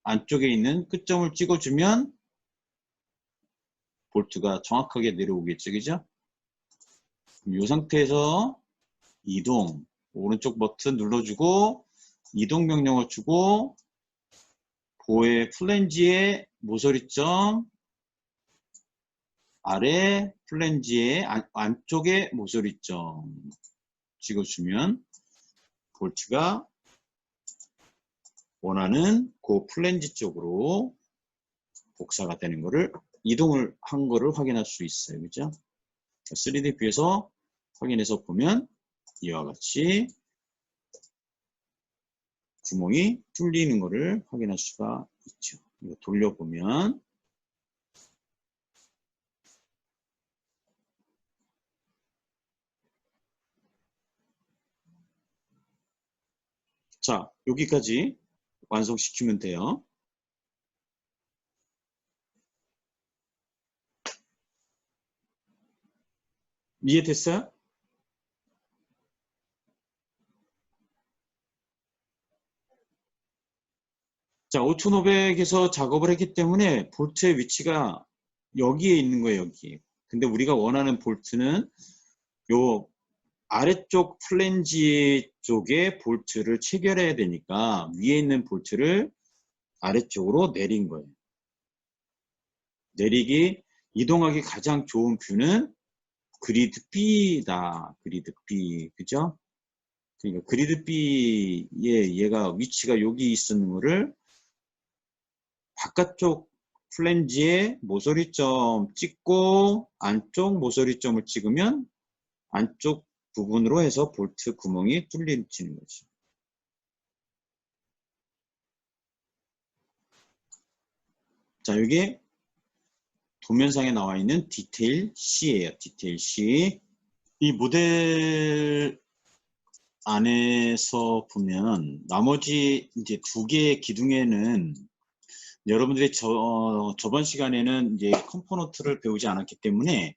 안쪽에 있는 끝점을 찍어주면, 볼트가 정확하게 내려오겠죠. 그죠? 이 상태에서 이동, 오른쪽 버튼 눌러주고 이동 명령을 주고 보의 플랜지의 모서리점 아래 플랜지의 안쪽에 모서리점 찍어주면 볼트가 원하는 그 플랜지 쪽으로 복사가 되는 거를 이동을 한 거를 확인할 수 있어요. 그죠? 3D 뷰에서 확인해서 보면 이와 같이 구멍이 뚫리는 것을 확인할 수가 있죠. 이거 돌려보면 자, 여기까지 완성시키면 돼요. 이해됐어요? 자, 5500에서 작업을 했기 때문에 볼트의 위치가 여기에 있는 거예요, 여기. 근데 우리가 원하는 볼트는 요 아래쪽 플랜지 쪽에 볼트를 체결해야 되니까 위에 있는 볼트를 아래쪽으로 내린 거예요. 내리기, 이동하기 가장 좋은 뷰는 그리드 B다. 그리드 B. 그죠? 그러니까 그리드 B에 얘가 위치가 여기 있는 거를 바깥쪽 플랜지에 모서리점 찍고 안쪽 모서리점을 찍으면 안쪽 부분으로 해서 볼트 구멍이 뚫리는 거죠. 자, 여기 도면상에 나와 있는 디테일 C예요. 디테일 C. 이 모델 안에서 보면 나머지 이제 두 개의 기둥에는 여러분들이 저번 시간에는 이제 컴포넌트를 배우지 않았기 때문에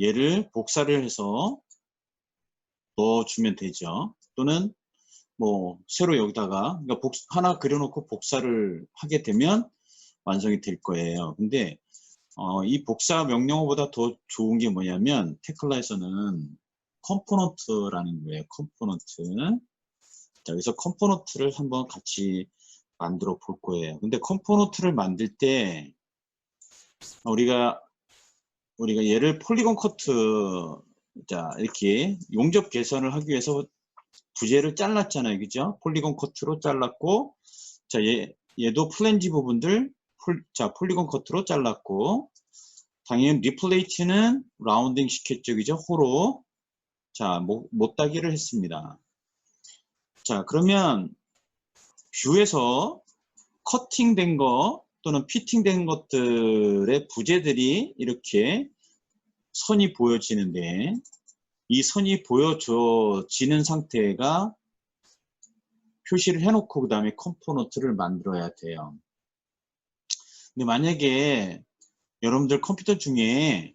얘를 복사를 해서 넣어주면 되죠. 또는 뭐 새로 여기다가 그러니까 하나 그려놓고 복사를 하게 되면 완성이 될 거예요. 근데 이 복사 명령어보다 더 좋은 게 뭐냐면 테클라에서는 컴포넌트라는 거예요. 컴포넌트. 자, 그래서 컴포넌트를 한번 같이 만들어 볼 거예요. 근데 컴포넌트를 만들 때 우리가 얘를 폴리곤 커트, 자, 이렇게 용접 개선을 하기 위해서 부재를 잘랐잖아요. 그죠? 폴리곤 커트로 잘랐고, 자, 얘도 플랜지 부분들, 자, 폴리곤 커트로 잘랐고, 당연히 리플레이트는 라운딩 시켰죠. 그죠? 호로. 자, 못따기를 했습니다. 자, 그러면 뷰에서 커팅된 거 또는 피팅된 것들의 부재들이 이렇게 선이 보여지는데 이 선이 보여지는 상태가 표시를 해놓고 그 다음에 컴포넌트를 만들어야 돼요. 근데 만약에 여러분들 컴퓨터 중에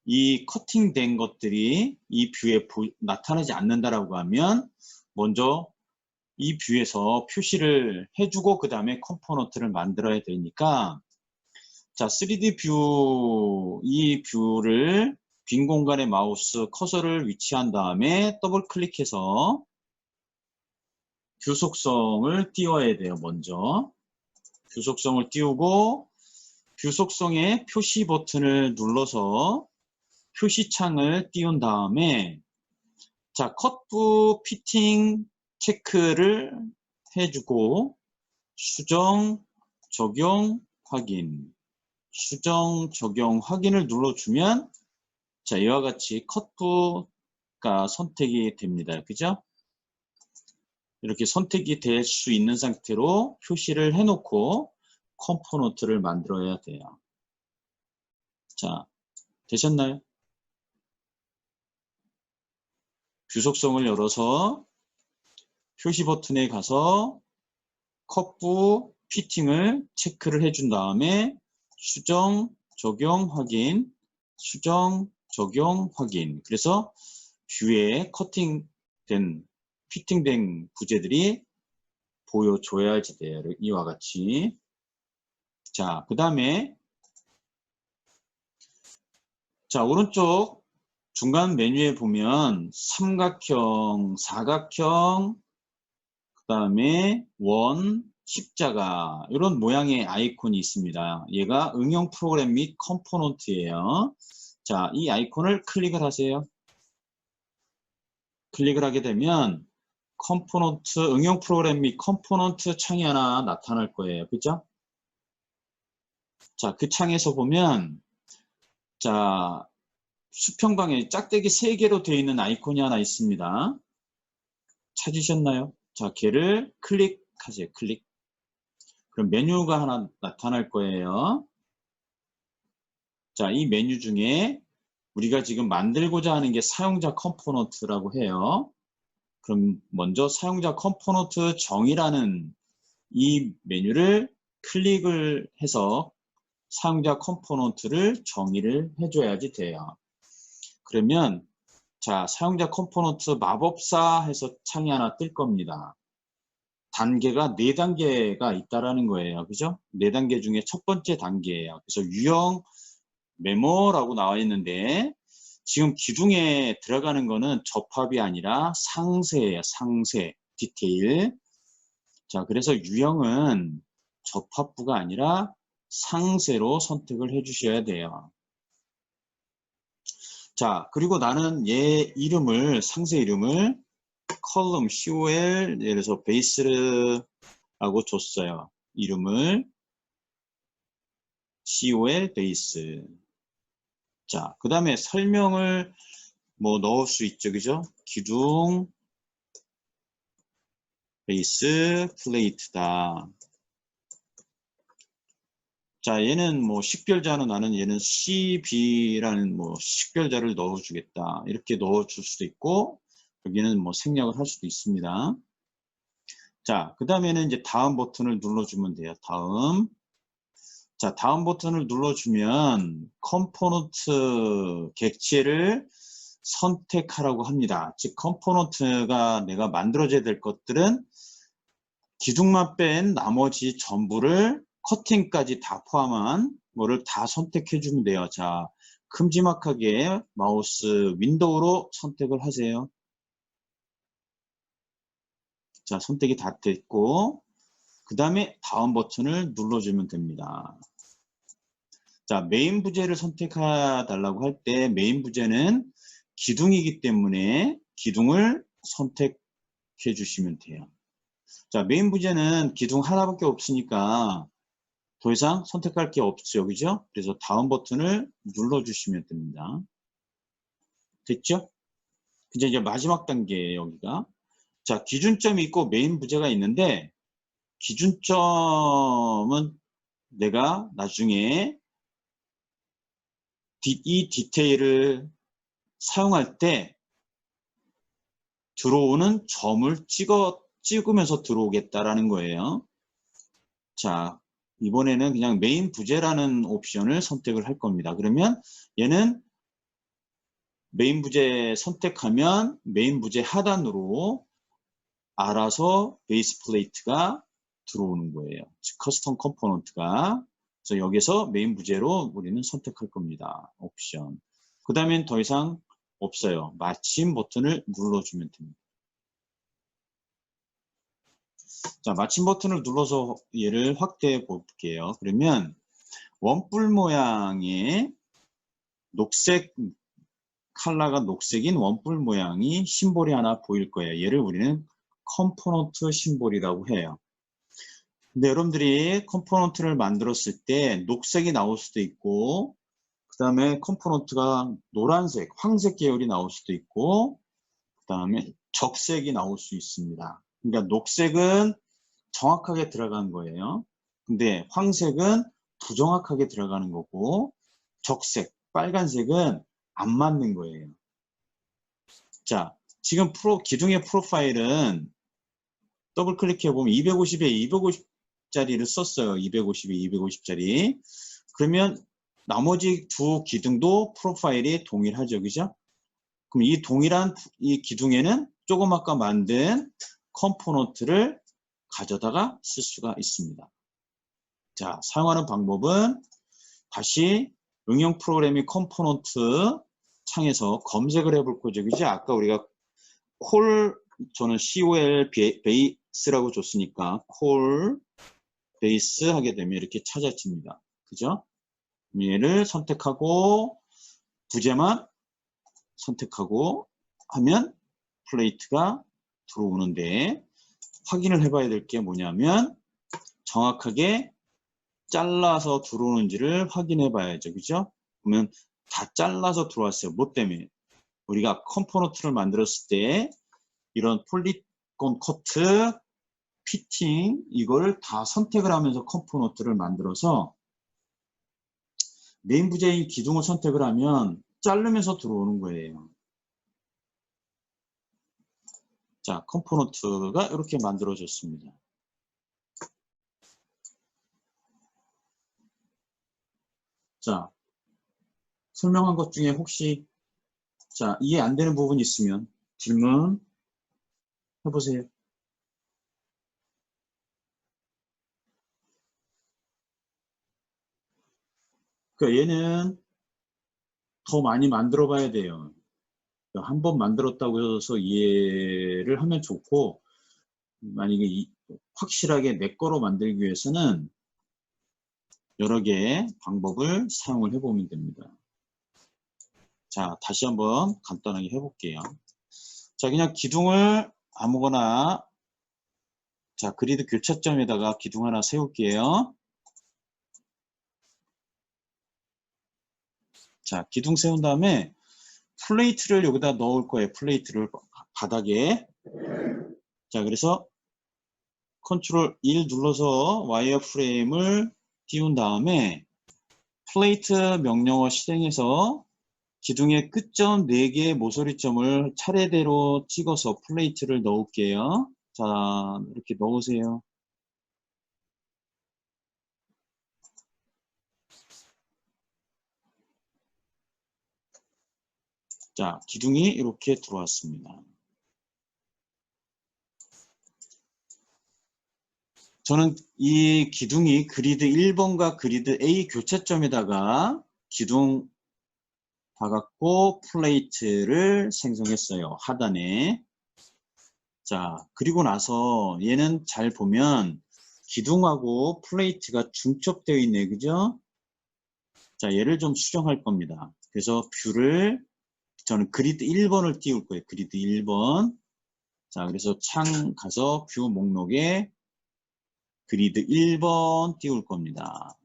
이 커팅된 것들이 이 뷰에 나타나지 않는다라고 하면 먼저 이 뷰에서 표시를 해주고 그 다음에 컴포넌트를 만들어야 되니까 자 3D 뷰 이 뷰를 빈 공간에 마우스 커서를 위치한 다음에 더블 클릭해서 뷰 속성을 띄워야 돼요. 먼저 뷰 속성을 띄우고 뷰 속성에 표시 버튼을 눌러서 표시창을 띄운 다음에 자 컷부 피팅 체크를 해주고 수정 적용 확인 수정 적용 확인을 눌러주면 자 이와 같이 컷부가 선택이 됩니다. 그죠? 이렇게 선택이 될 수 있는 상태로 표시를 해놓고 컴포넌트를 만들어야 돼요. 자, 되셨나요? 뷰 속성을 열어서 표시 버튼에 가서 컵부 피팅을 체크를 해준 다음에 수정, 적용, 확인, 수정, 적용, 확인. 그래서 뷰에 피팅된 부재들이 보여줘야지 돼요. 이와 같이. 자, 그 다음에 자, 오른쪽 중간 메뉴에 보면 삼각형, 사각형, 그 다음에 원, 십자가 이런 모양의 아이콘이 있습니다. 얘가 응용 프로그램 및 컴포넌트예요. 자, 이 아이콘을 클릭을 하세요. 클릭을 하게 되면 컴포넌트, 응용 프로그램 및 컴포넌트 창이 하나 나타날 거예요. 그죠? 자, 그 창에서 보면 자, 수평방에 짝대기 3개로 되어 있는 아이콘이 하나 있습니다. 찾으셨나요? 자, 걔를 클릭하세요. 클릭. 그럼 메뉴가 하나 나타날 거예요. 자, 이 메뉴 중에 우리가 지금 만들고자 하는 게 사용자 컴포넌트라고 해요. 그럼 먼저 사용자 컴포넌트 정의라는 이 메뉴를 클릭을 해서 사용자 컴포넌트를 정의를 해줘야지 돼요. 그러면 자, 사용자 컴포넌트 마법사 해서 창이 하나 뜰 겁니다. 단계가 4단계가 있다라는 거예요. 그죠? 4단계 중에 첫 번째 단계예요. 그래서 유형 메모라고 나와 있는데 지금 기둥에 들어가는 거는 접합이 아니라 상세예요. 상세, 디테일. 자, 그래서 유형은 접합부가 아니라 상세로 선택을 해 주셔야 돼요. 자, 그리고 나는 얘 이름을, 상세 이름을 컬럼, COL, 예를 들어서 베이스라고 줬어요. 이름을 COL 베이스. 자, 그 다음에 설명을 뭐 넣을 수 있죠. 그죠? 기둥, 베이스, 플레이트다. 자, 얘는 뭐 식별자는 나는 얘는 CB라는 뭐 식별자를 넣어주겠다. 이렇게 넣어줄 수도 있고, 여기는 뭐 생략을 할 수도 있습니다. 자, 그 다음에는 이제 다음 버튼을 눌러주면 돼요. 다음. 자, 다음 버튼을 눌러주면 컴포넌트 객체를 선택하라고 합니다. 즉, 컴포넌트가 내가 만들어져야 될 것들은 기둥만 뺀 나머지 전부를 커팅까지 다 포함한 거를 다 선택해 주면 돼요. 자, 큼지막하게 마우스 윈도우로 선택을 하세요. 자, 선택이 다 됐고, 그 다음에 다음 버튼을 눌러주면 됩니다. 자, 메인 부재를 선택해 달라고 할 때 메인 부재는 기둥이기 때문에 기둥을 선택해 주시면 돼요. 자, 메인 부재는 기둥 하나밖에 없으니까 더 이상 선택할 게 없죠. 그죠? 그래서 다음 버튼을 눌러주시면 됩니다. 됐죠? 이제 마지막 단계예요, 여기가. 자, 기준점이 있고 메인 부재가 있는데, 기준점은 내가 나중에 이 디테일을 사용할 때 들어오는 점을 찍으면서 들어오겠다라는 거예요. 자, 이번에는 그냥 메인 부재라는 옵션을 선택을 할 겁니다. 그러면 얘는 메인 부재 선택하면 메인 부재 하단으로 알아서 베이스 플레이트가 들어오는 거예요. 즉 커스텀 컴포넌트가. 그래서 여기서 메인 부재로 우리는 선택할 겁니다. 옵션. 그 다음엔 더 이상 없어요. 마침 버튼을 눌러주면 됩니다. 자, 마침 버튼을 눌러서 얘를 확대해 볼게요. 그러면 원뿔 모양의 녹색 컬러가 녹색인 원뿔 모양이 심볼이 하나 보일 거예요. 얘를 우리는 컴포넌트 심볼이라고 해요. 근데 여러분들이 컴포넌트를 만들었을 때 녹색이 나올 수도 있고, 그 다음에 컴포넌트가 노란색, 황색 계열이 나올 수도 있고, 그 다음에 적색이 나올 수 있습니다. 그러니까 녹색은 정확하게 들어간 거예요. 근데 황색은 부정확하게 들어가는 거고, 적색, 빨간색은 안 맞는 거예요. 자, 지금 기둥의 프로파일은 더블 클릭해 보면 250에 250짜리를 썼어요. 250에 250짜리. 그러면 나머지 두 기둥도 프로파일이 동일하죠. 그죠? 그럼 이 동일한 이 기둥에는 조금 아까 만든 컴포넌트를 가져다가 쓸 수가 있습니다. 자, 사용하는 방법은 다시 응용 프로그래밍 컴포넌트 창에서 검색을 해볼 거죠. 그죠? 아까 우리가 저는 COL 베이스라고 줬으니까 콜 베이스 하게 되면 이렇게 찾아집니다. 그죠? 얘를 선택하고 부재만 선택하고 하면 플레이트가 들어오는데, 확인을 해봐야 될 게 뭐냐면 정확하게 잘라서 들어오는지를 확인해 봐야죠. 그죠? 그러면 다 잘라서 들어왔어요. 뭐 때문에? 우리가 컴포넌트를 만들었을 때 이런 폴리곤 커트, 피팅 이거를 다 선택을 하면서 컴포넌트를 만들어서 메인 부재인 기둥을 선택을 하면 자르면서 들어오는 거예요. 자, 컴포넌트가 이렇게 만들어졌습니다. 자, 설명한 것 중에 혹시 이해 안 되는 부분 있으면 질문 해보세요. 그러니까 얘는 더 많이 만들어 봐야 돼요. 한 번 만들었다고 해서 이해를 하면 좋고, 만약에 확실하게 내 거로 만들기 위해서는 여러 개의 방법을 사용을 해보면 됩니다. 자, 다시 한번 간단하게 해볼게요. 자, 그냥 기둥을 아무거나, 자, 그리드 교차점에다가 기둥 하나 세울게요. 자, 기둥 세운 다음에 플레이트를 여기다 넣을 거예요. 플레이트를 바닥에. 자, 그래서 컨트롤 1 눌러서 와이어 프레임을 띄운 다음에 플레이트 명령어 실행해서 기둥의 끝점 4개의 모서리점을 차례대로 찍어서 플레이트를 넣을게요. 자, 이렇게 넣으세요. 자, 기둥이 이렇게 들어왔습니다. 저는 이 기둥이 그리드 1번과 그리드 A 교차점에다가 기둥 박았고 플레이트를 생성했어요. 하단에. 자, 그리고 나서 얘는 잘 보면 기둥하고 플레이트가 중첩되어 있네. 그죠? 자, 얘를 좀 수정할 겁니다. 그래서 뷰를 저는 그리드 1번을 띄울 거예요. 그리드 1번. 자, 그래서 창 가서 뷰 목록에 그리드 1번 띄울 겁니다.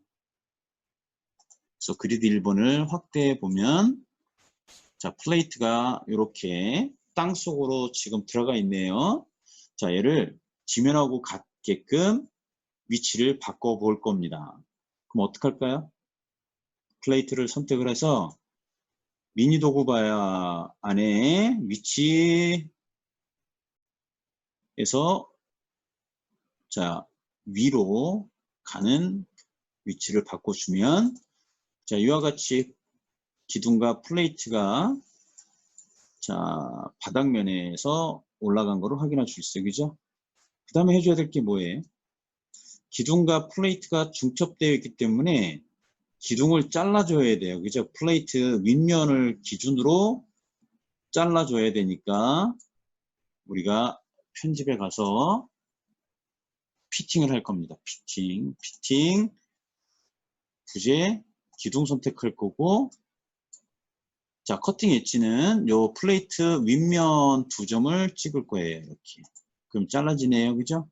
그래서 그리드 1번을 확대해 보면 자, 플레이트가 이렇게 땅속으로 지금 들어가 있네요. 자, 얘를 지면하고 같게끔 위치를 바꿔 볼 겁니다. 그럼 어떻게 할까요? 플레이트를 선택을 해서 미니 도구 바야 안에 위치에서 자, 위로 가는 위치를 바꿔주면 자, 이와 같이 기둥과 플레이트가 자, 바닥면에서 올라간 거를 확인할 수 있어요. 그죠? 그 다음에 해줘야 될 게 뭐예요? 기둥과 플레이트가 중첩되어 있기 때문에 기둥을 잘라줘야 돼요. 그죠? 플레이트 윗면을 기준으로 잘라줘야 되니까 우리가 편집에 가서 피팅을 할 겁니다. 피팅, 부재, 기둥 선택할 거고, 자, 커팅 엣지는 요 플레이트 윗면 2점을 찍을 거예요. 이렇게. 그럼 잘라지네요. 그죠?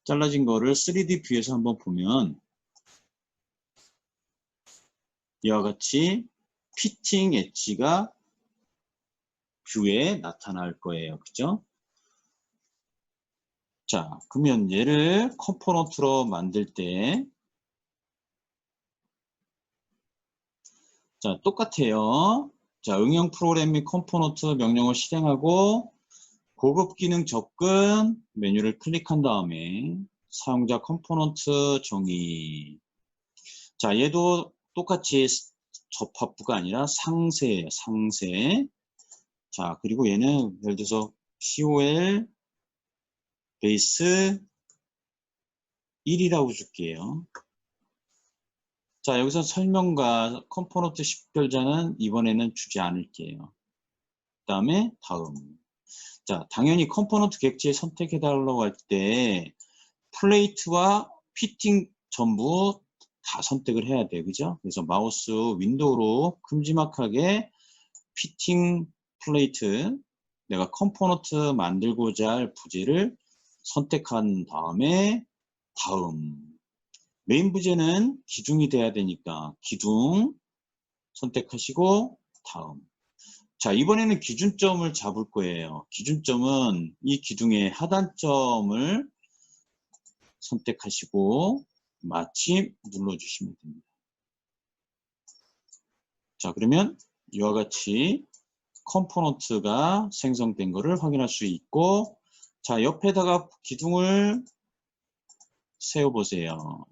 잘라진 거를 3D 뷰에서 한번 보면 이와 같이 피팅 엣지가 뷰에 나타날 거예요. 그죠? 자, 그러면 얘를 컴포넌트로 만들 때, 자, 똑같아요. 자, 응용 프로그램 및 컴포넌트 명령을 실행하고, 고급 기능 접근 메뉴를 클릭한 다음에, 사용자 컴포넌트 정의. 자, 얘도 똑같이 접합부가 아니라 상세예요, 상세. 자, 그리고 얘는 예를 들어서 COL 베이스 1이라고 줄게요. 자, 여기서 설명과 컴포넌트 식별자는 이번에는 주지 않을게요. 그 다음에 다음. 자, 당연히 컴포넌트 객체 선택해달라고 할 때 플레이트와 피팅 전부 다 선택을 해야 돼요. 그죠? 그래서 마우스 윈도우로 큼지막하게 피팅 플레이트, 내가 컴포넌트 만들고자 할 부재를 선택한 다음에 다음. 메인 부재는 기둥이 돼야 되니까 기둥 선택하시고 다음. 자, 이번에는 기준점을 잡을 거예요. 기준점은 이 기둥의 하단점을 선택하시고 마침 눌러주시면 됩니다. 자, 그러면 이와 같이 컴포넌트가 생성된 것을 확인할 수 있고, 자, 옆에다가 기둥을 세워보세요.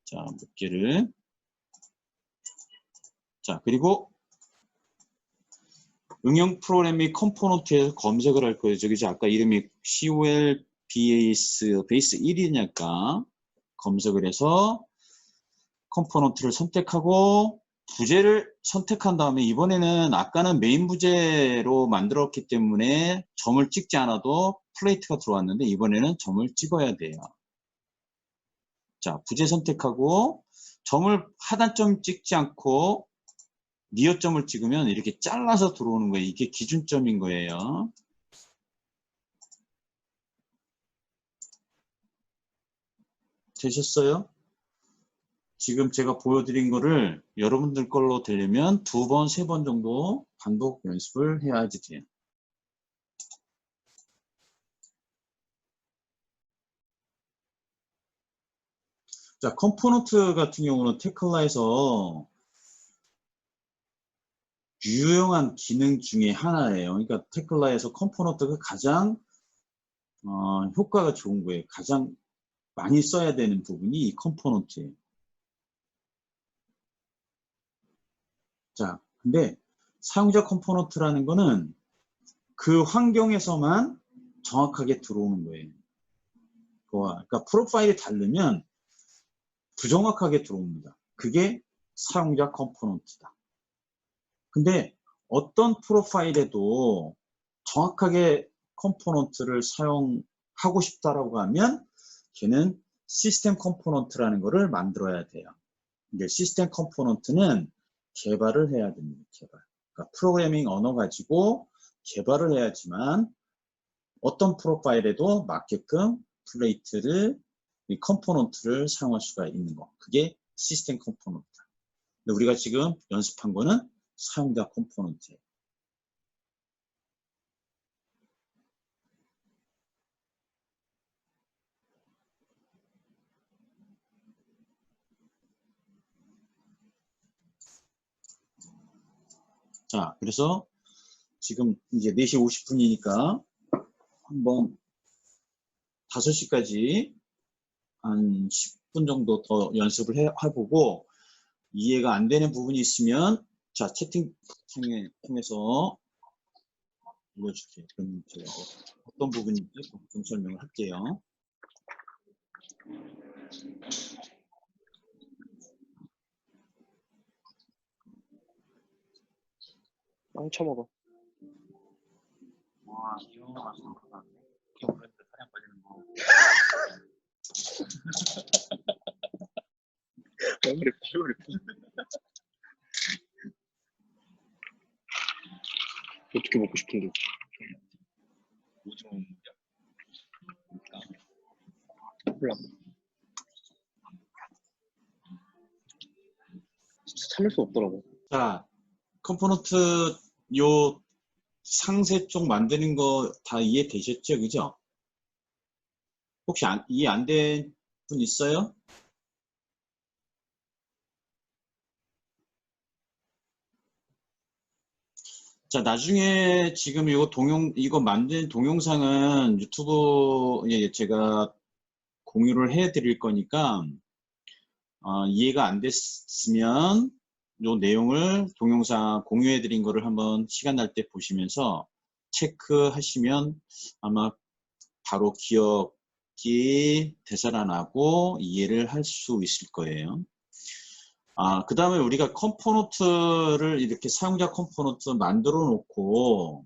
자, 몇 개를. 자, 그리고 응용 프로그램 및 컴포넌트에서 검색을 할 거예요. 저기 아까 이름이 COL 베이스 1이니까 검색을 해서 컴포넌트를 선택하고 부재를 선택한 다음에 이번에는 아까는 메인 부재로 만들었기 때문에 점을 찍지 않아도 플레이트가 들어왔는데 이번에는 점을 찍어야 돼요. 자, 부재 선택하고 점을 하단점 찍지 않고 니어점을 찍으면 이렇게 잘라서 들어오는 거예요. 이게 기준점인 거예요. 되셨어요? 지금 제가 보여드린 거를 여러분들 걸로 되려면 2번, 3번 정도 반복 연습을 해야지 돼요. 자, 컴포넌트 같은 경우는 테클라에서 유용한 기능 중에 하나예요. 그러니까 테클라에서 컴포넌트가 가장 효과가 좋은 거예요. 가장 많이 써야 되는 부분이 이 컴포넌트예요. 자, 근데 사용자 컴포넌트라는 거는 그 환경에서만 정확하게 들어오는 거예요. 그러니까 프로파일이 다르면 부정확하게 들어옵니다. 그게 사용자 컴포넌트다. 근데 어떤 프로파일에도 정확하게 컴포넌트를 사용하고 싶다라고 하면 걔는 시스템 컴포넌트라는 거를 만들어야 돼요. 근데 시스템 컴포넌트는 개발을 해야 됩니다. 개발. 그러니까 프로그래밍 언어 가지고 개발을 해야지만 어떤 프로파일에도 맞게끔 플레이트를, 이 컴포넌트를 사용할 수가 있는 거. 그게 시스템 컴포넌트다. 근데 우리가 지금 연습한 거는 사용자 컴포넌트예요. 자, 그래서 지금 이제 4시 50분이니까 한번 5시까지 한 10분 정도 더 연습을 해보고 이해가 안 되는 부분이 있으면 자, 채팅창에 통해서 눌러줄게요. 그럼 제가 어떤 부분인지 좀 설명을 할게요. 빵 쳐먹어. 와, 이거 맞습니다. 겨울에 사냥 걸리는 거. 왜 그래? 어떻게 먹고 싶은데? 오징어 몰라. 진짜 참을 수 없더라고. 자, 컴포넌트 요 상세 쪽 만드는 거 다 이해되셨죠? 그죠? 혹시 이해 안 된 분 있어요? 자, 나중에 지금 이거 만든 동영상은 유튜브에 제가 공유를 해 드릴 거니까, 이해가 안 됐으면 요 내용을 동영상 공유해 드린 거를 한번 시간 날 때 보시면서 체크하시면 아마 바로 기억이 되살아나고 이해를 할 수 있을 거예요. 그 다음에 우리가 컴포넌트를 이렇게 사용자 컴포넌트 만들어 놓고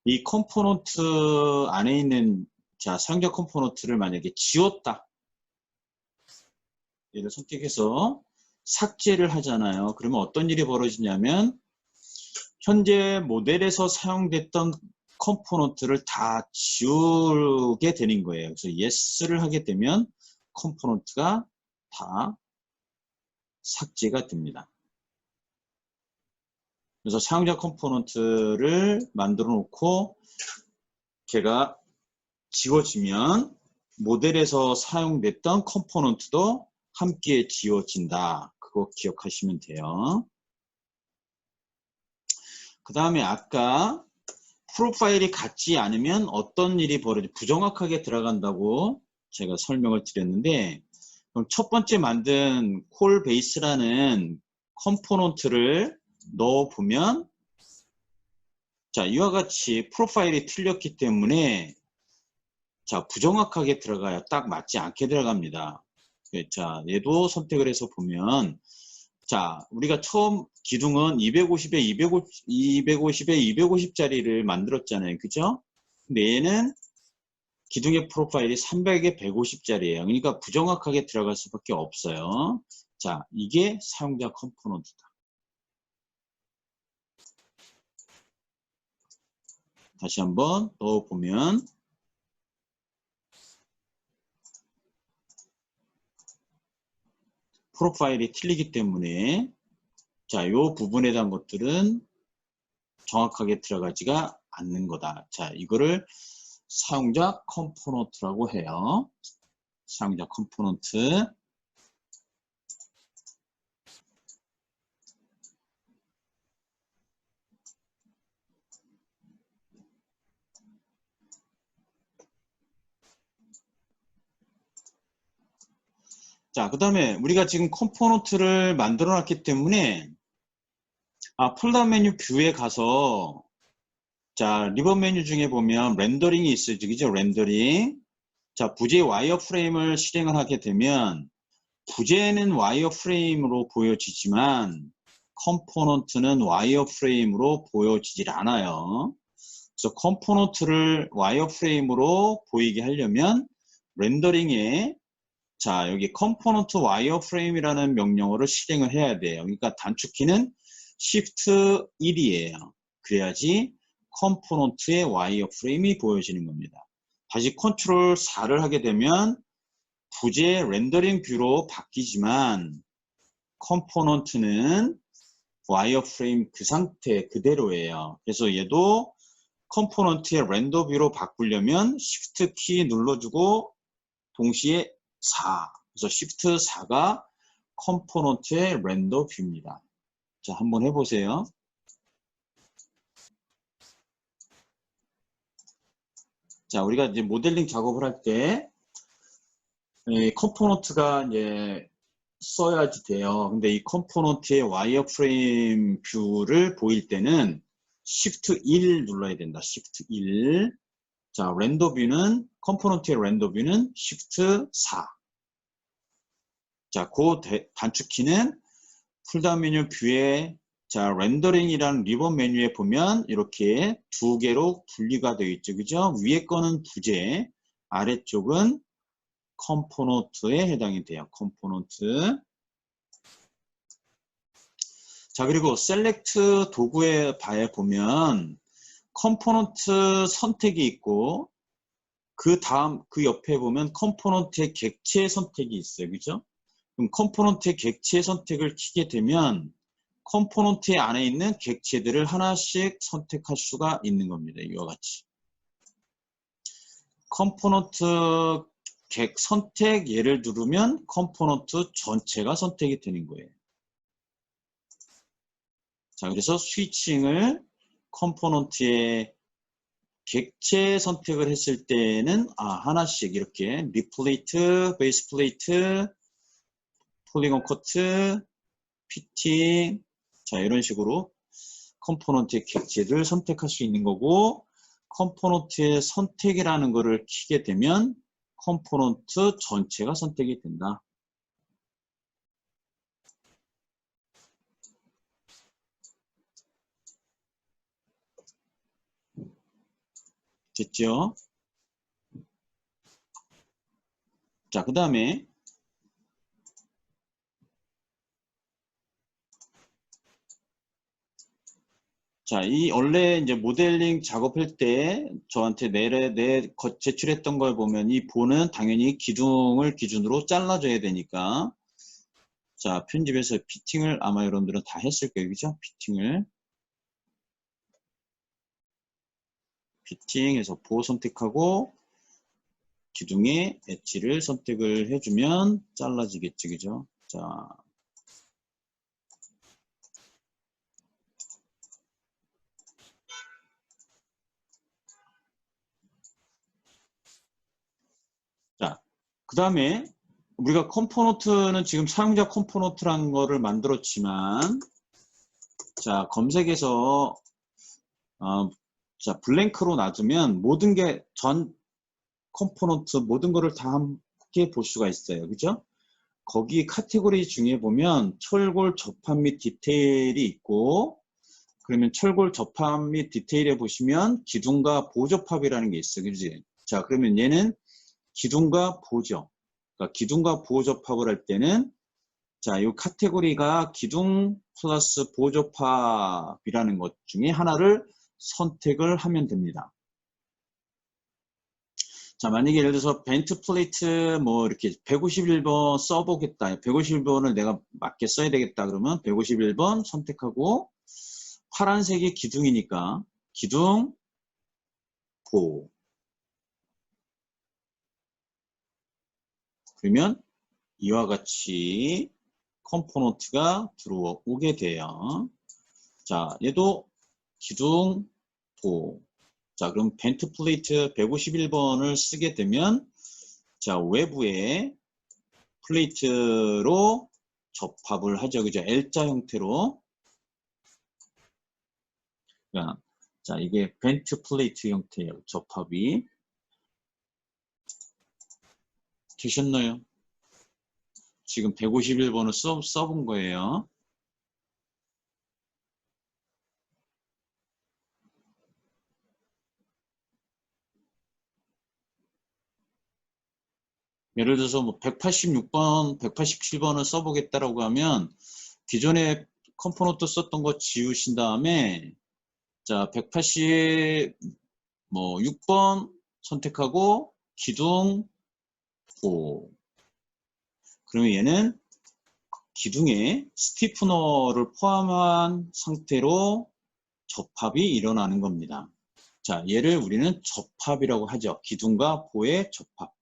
이 컴포넌트 안에 있는 사용자 컴포넌트를 만약에 지웠다. 얘를 선택해서 삭제를 하잖아요. 그러면 어떤 일이 벌어지냐면 현재 모델에서 사용됐던 컴포넌트를 다 지우게 되는 거예요. 그래서 yes를 하게 되면 컴포넌트가 다 삭제가 됩니다. 그래서 사용자 컴포넌트를 만들어 놓고 걔가 지워지면 모델에서 사용됐던 컴포넌트도 함께 지워진다. 그거 기억하시면 돼요. 그 다음에 아까 프로파일이 같지 않으면 어떤 일이 부정확하게 들어간다고 제가 설명을 드렸는데, 그럼 첫 번째 만든 콜 베이스라는 컴포넌트를 넣어보면, 자, 이와 같이 프로파일이 틀렸기 때문에, 자, 부정확하게 들어가요. 딱 맞지 않게 들어갑니다. 자, 얘도 선택을 해서 보면, 자, 우리가 처음 기둥은 250에 250짜리를 만들었잖아요. 그죠? 근데 얘는 기둥의 프로파일이 300에 150짜리예요. 그러니까 부정확하게 들어갈 수밖에 없어요. 자, 이게 사용자 컴포넌트다. 다시 한번 넣어보면 프로파일이 틀리기 때문에 자, 요 부분에 대한 것들은 정확하게 들어가지가 않는 거다. 자, 이거를 사용자 컴포넌트라고 해요. 사용자 컴포넌트. 자, 그 다음에 우리가 지금 컴포넌트를 만들어 놨기 때문에 폴더 메뉴 뷰에 가서 자, 리본 메뉴 중에 보면 렌더링이 있어요. 그죠? 렌더링. 자, 부재 와이어 프레임을 실행을 하게 되면 부재는 와이어 프레임으로 보여지지만 컴포넌트는 와이어 프레임으로 보여지질 않아요. 그래서 컴포넌트를 와이어 프레임으로 보이게 하려면 렌더링에 자, 여기 컴포넌트 와이어 프레임이라는 명령어를 실행을 해야 돼요. 그러니까 단축키는 Shift 1이에요. 그래야지 컴포넌트의 와이어 프레임이 보여지는 겁니다. 다시 컨트롤 4를 하게 되면 부재 렌더링 뷰로 바뀌지만 컴포넌트는 와이어 프레임 그 상태 그대로예요. 그래서 얘도 컴포넌트의 렌더 뷰로 바꾸려면 Shift 키 눌러주고 동시에 4. 그래서 Shift 4가 컴포넌트의 렌더 뷰입니다. 자, 한번 해보세요. 자, 우리가 이제 모델링 작업을 할 때 컴포넌트가 이제 써야지 돼요. 근데 이 컴포넌트의 와이어 프레임 뷰를 보일 때는 Shift 1 눌러야 된다. Shift 1. 자, 렌더 뷰는 컴포넌트의 렌더 뷰는 Shift 4. 자, 그 단축키는 풀다운 메뉴 뷰에 자, 렌더링이라는 리본 메뉴에 보면 이렇게 두 개로 분리가 되어 있죠. 그죠? 위에 거는 부재, 아래쪽은 컴포넌트에 해당이 돼요. 컴포넌트. 자, 그리고 셀렉트 도구에 보면 컴포넌트 선택이 있고 그 다음 그 옆에 보면 컴포넌트의 객체 선택이 있어요. 그죠? 그럼 컴포넌트의 객체 선택을 키게 되면 컴포넌트 안에 있는 객체들을 하나씩 선택할 수가 있는 겁니다. 이와 같이. 컴포넌트 객 선택 얘를 누르면 컴포넌트 전체가 선택이 되는 거예요. 자, 그래서 스위칭을 컴포넌트의 객체 선택을 했을 때는 하나씩 이렇게 리플레이트, 베이스 플레이트, 폴리곤 커트, 피팅, 자 이런 식으로 컴포넌트의 객체를 선택할 수 있는 거고, 컴포넌트의 선택이라는 거를 키게 되면 컴포넌트 전체가 선택이 된다. 됐죠? 자, 그 다음에 자, 이 원래 이제 모델링 작업할 때 저한테 제출했던 걸 보면 이 보는 당연히 기둥을 기준으로 잘라줘야 되니까, 자, 편집해서 피팅을 아마 여러분들은 다 했을 거예요. 그죠? 피팅해서 보 선택하고 기둥의 엣지를 선택을 해주면 잘라지겠죠. 그죠? 자, 그 다음에 우리가 컴포넌트는 지금 사용자 컴포넌트라는 거를 만들었지만, 자, 검색에서 자, 블랭크로 놔두면 모든 게 전 컴포넌트 모든 거를 다 함께 볼 수가 있어요. 그죠? 거기 카테고리 중에 보면 철골 접합 및 디테일이 있고, 그러면 철골 접합 및 디테일에 보시면 기둥과 보접합이라는 게 있어요. 그지? 자, 그러면 얘는 기둥과 보접. 그러니까 기둥과 보접합을 할 때는, 자, 이 카테고리가 기둥 플러스 보접합이라는 것 중에 하나를 선택을 하면 됩니다. 자, 만약에 예를 들어서 벤트 플레이트 뭐 이렇게 151번 써보겠다. 151번을 내가 맞게 써야 되겠다. 그러면 151번 선택하고, 파란색이 기둥이니까 기둥, 보. 그러면 이와 같이 컴포넌트가 들어오게 돼요. 자, 얘도 기둥, 보. 자, 그럼 벤트 플레이트 151번을 쓰게 되면, 자, 외부에 플레이트로 접합을 하죠. 그죠? L자 형태로. 자, 이게 벤트 플레이트 형태예요. 접합이. 되셨나요? 지금 151번을 써본 거예요. 예를 들어서 뭐 186번, 187번을 써보겠다라고 하면 기존에 컴포넌트 썼던 거 지우신 다음에, 자, 186번 선택하고 기둥, 보. 그러면 얘는 기둥에 스티프너를 포함한 상태로 접합이 일어나는 겁니다. 자, 얘를 우리는 접합이라고 하죠. 기둥과 보의 접합.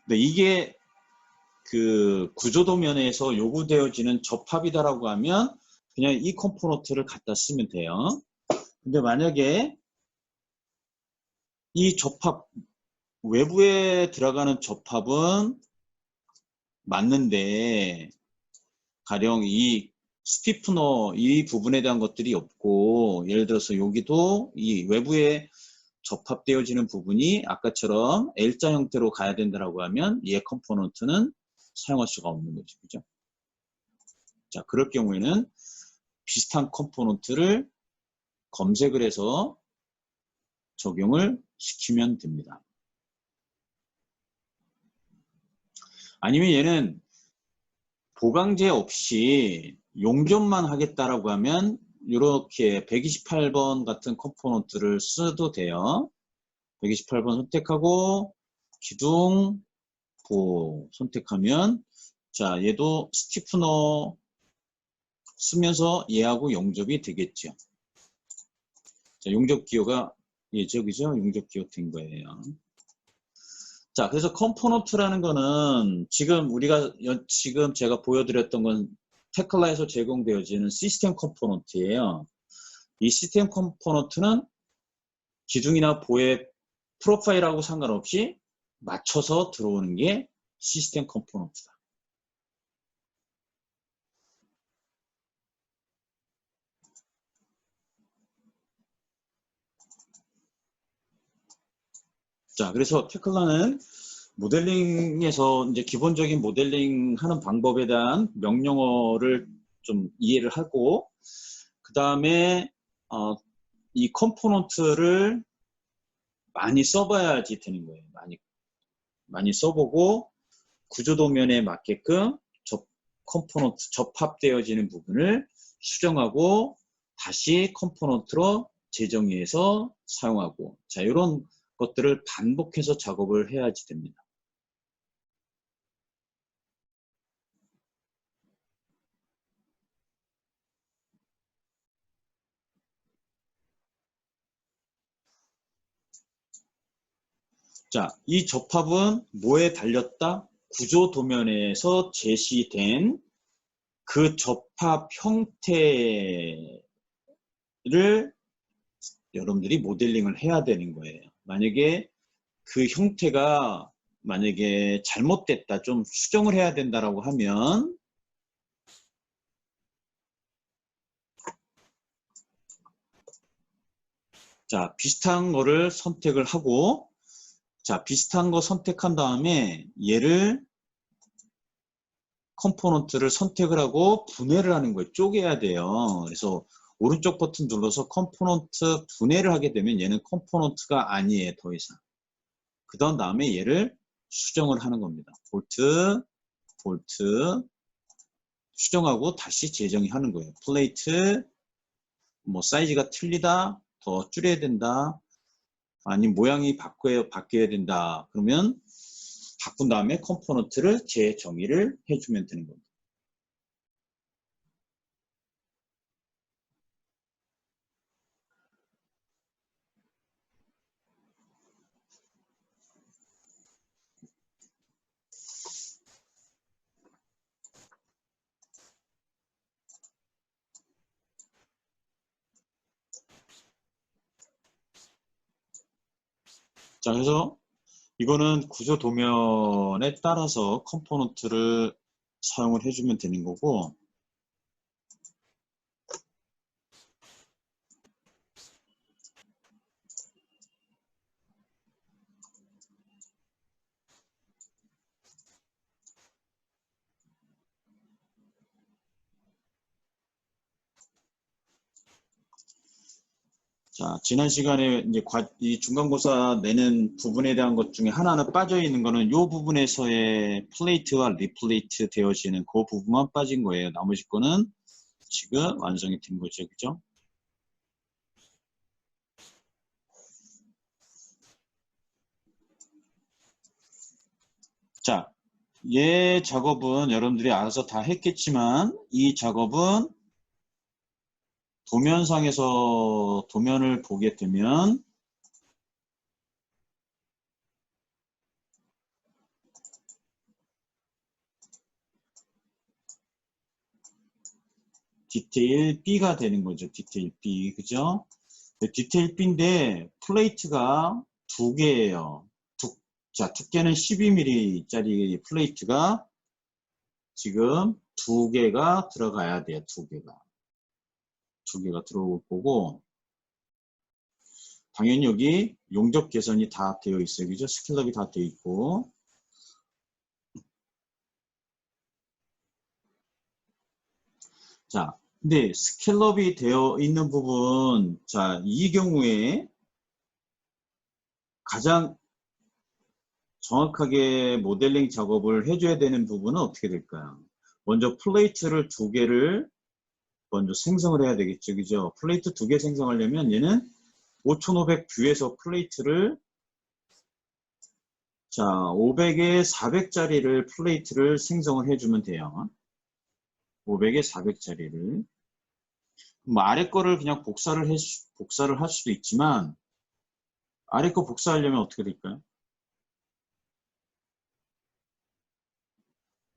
근데 이게 그 구조도면에서 요구되어지는 접합이다라고 하면 그냥 이 컴포넌트를 갖다 쓰면 돼요. 근데 만약에 이 접합, 외부에 들어가는 접합은 맞는데 가령 이 스티프너 이 부분에 대한 것들이 없고, 예를 들어서 여기도 이 외부에 접합되어지는 부분이 아까처럼 L자 형태로 가야 된다라고 하면 얘 컴포넌트는 사용할 수가 없는 거죠. 그죠? 자, 그럴 경우에는 비슷한 컴포넌트를 검색을 해서 적용을 시키면 됩니다. 아니면 얘는 보강제 없이 용접만 하겠다라고 하면 이렇게 128번 같은 컴포넌트를 써도 돼요. 128번 선택하고 기둥, 보 선택하면, 자, 얘도 스티프너 쓰면서 얘하고 용접이 되겠죠. 자, 용접 기호가 예, 저기죠. 용접 기호 된 거예요. 자, 그래서 컴포넌트라는 거는 지금 제가 보여드렸던 건 테클라에서 제공되어지는 시스템 컴포넌트예요. 이 시스템 컴포넌트는 기둥이나 보의 프로파일하고 상관없이 맞춰서 들어오는 게 시스템 컴포넌트다. 자, 그래서 테클라는 모델링에서 이제 기본적인 모델링 하는 방법에 대한 명령어를 좀 이해를 하고, 그 다음에 이 컴포넌트를 많이 써봐야지 되는 거예요. 많이 써보고 구조도면에 맞게끔 컴포넌트 접합되어지는 부분을 수정하고 다시 컴포넌트로 재정의해서 사용하고, 자, 이런 것들을 반복해서 작업을 해야지 됩니다. 자, 이 접합은 뭐에 달렸다? 구조 도면에서 제시된 그 접합 형태를 여러분들이 모델링을 해야 되는 거예요. 만약에 그 형태가 만약에 잘못됐다, 좀 수정을 해야 된다라고 하면 자, 비슷한 거를 선택을 하고, 자, 비슷한 거 선택한 다음에 얘를 컴포넌트를 선택을 하고 분해를 하는 거예요. 쪼개야 돼요. 그래서 오른쪽 버튼 눌러서 컴포넌트 분해를 하게 되면 얘는 컴포넌트가 아니에요. 더 이상. 그 다음에 얘를 수정을 하는 겁니다. 볼트, 수정하고 다시 재정의 하는 거예요. 플레이트, 뭐 사이즈가 틀리다, 더 줄여야 된다, 아니면 모양이 바뀌어야 된다. 그러면 바꾼 다음에 컴포넌트를 재정의를 해주면 되는 겁니다. 자, 그래서 이거는 구조 도면에 따라서 컴포넌트를 사용을 해주면 되는 거고, 자, 지난 시간에 이제 이 중간고사 내는 부분에 대한 것 중에 하나는 빠져 있는 거는 이 부분에서의 플레이트와 리플레이트 되어지는 그 부분만 빠진 거예요. 나머지 거는 지금 완성이 된 거죠. 그죠? 자, 얘 작업은 여러분들이 알아서 다 했겠지만 이 작업은 도면상에서 도면을 보게 되면 디테일 B가 되는 거죠. 디테일 B. 그죠? 디테일 B인데 플레이트가 두 개예요. 자, 두께는 12mm짜리 플레이트가 지금 두 개가 들어가야 돼요. 두 개가 들어올 거고, 당연히 여기 용접 개선이 다 되어 있어요. 그죠? 스킬럽이 다 되어 있고. 자, 근데 스킬럽이 되어 있는 부분, 자, 이 경우에 가장 정확하게 모델링 작업을 해줘야 되는 부분은 어떻게 될까요? 먼저 플레이트를 두 개를 먼저 생성을 해야 되겠죠. 그죠? 플레이트 두 개 생성하려면 얘는 5500 뷰에서 플레이트를, 자, 500에 400짜리를 플레이트를 생성을 해주면 돼요. 500에 400짜리를. 뭐 아래 거를 그냥 복사를 할 수도 있지만, 아래 거 복사하려면 어떻게 될까요?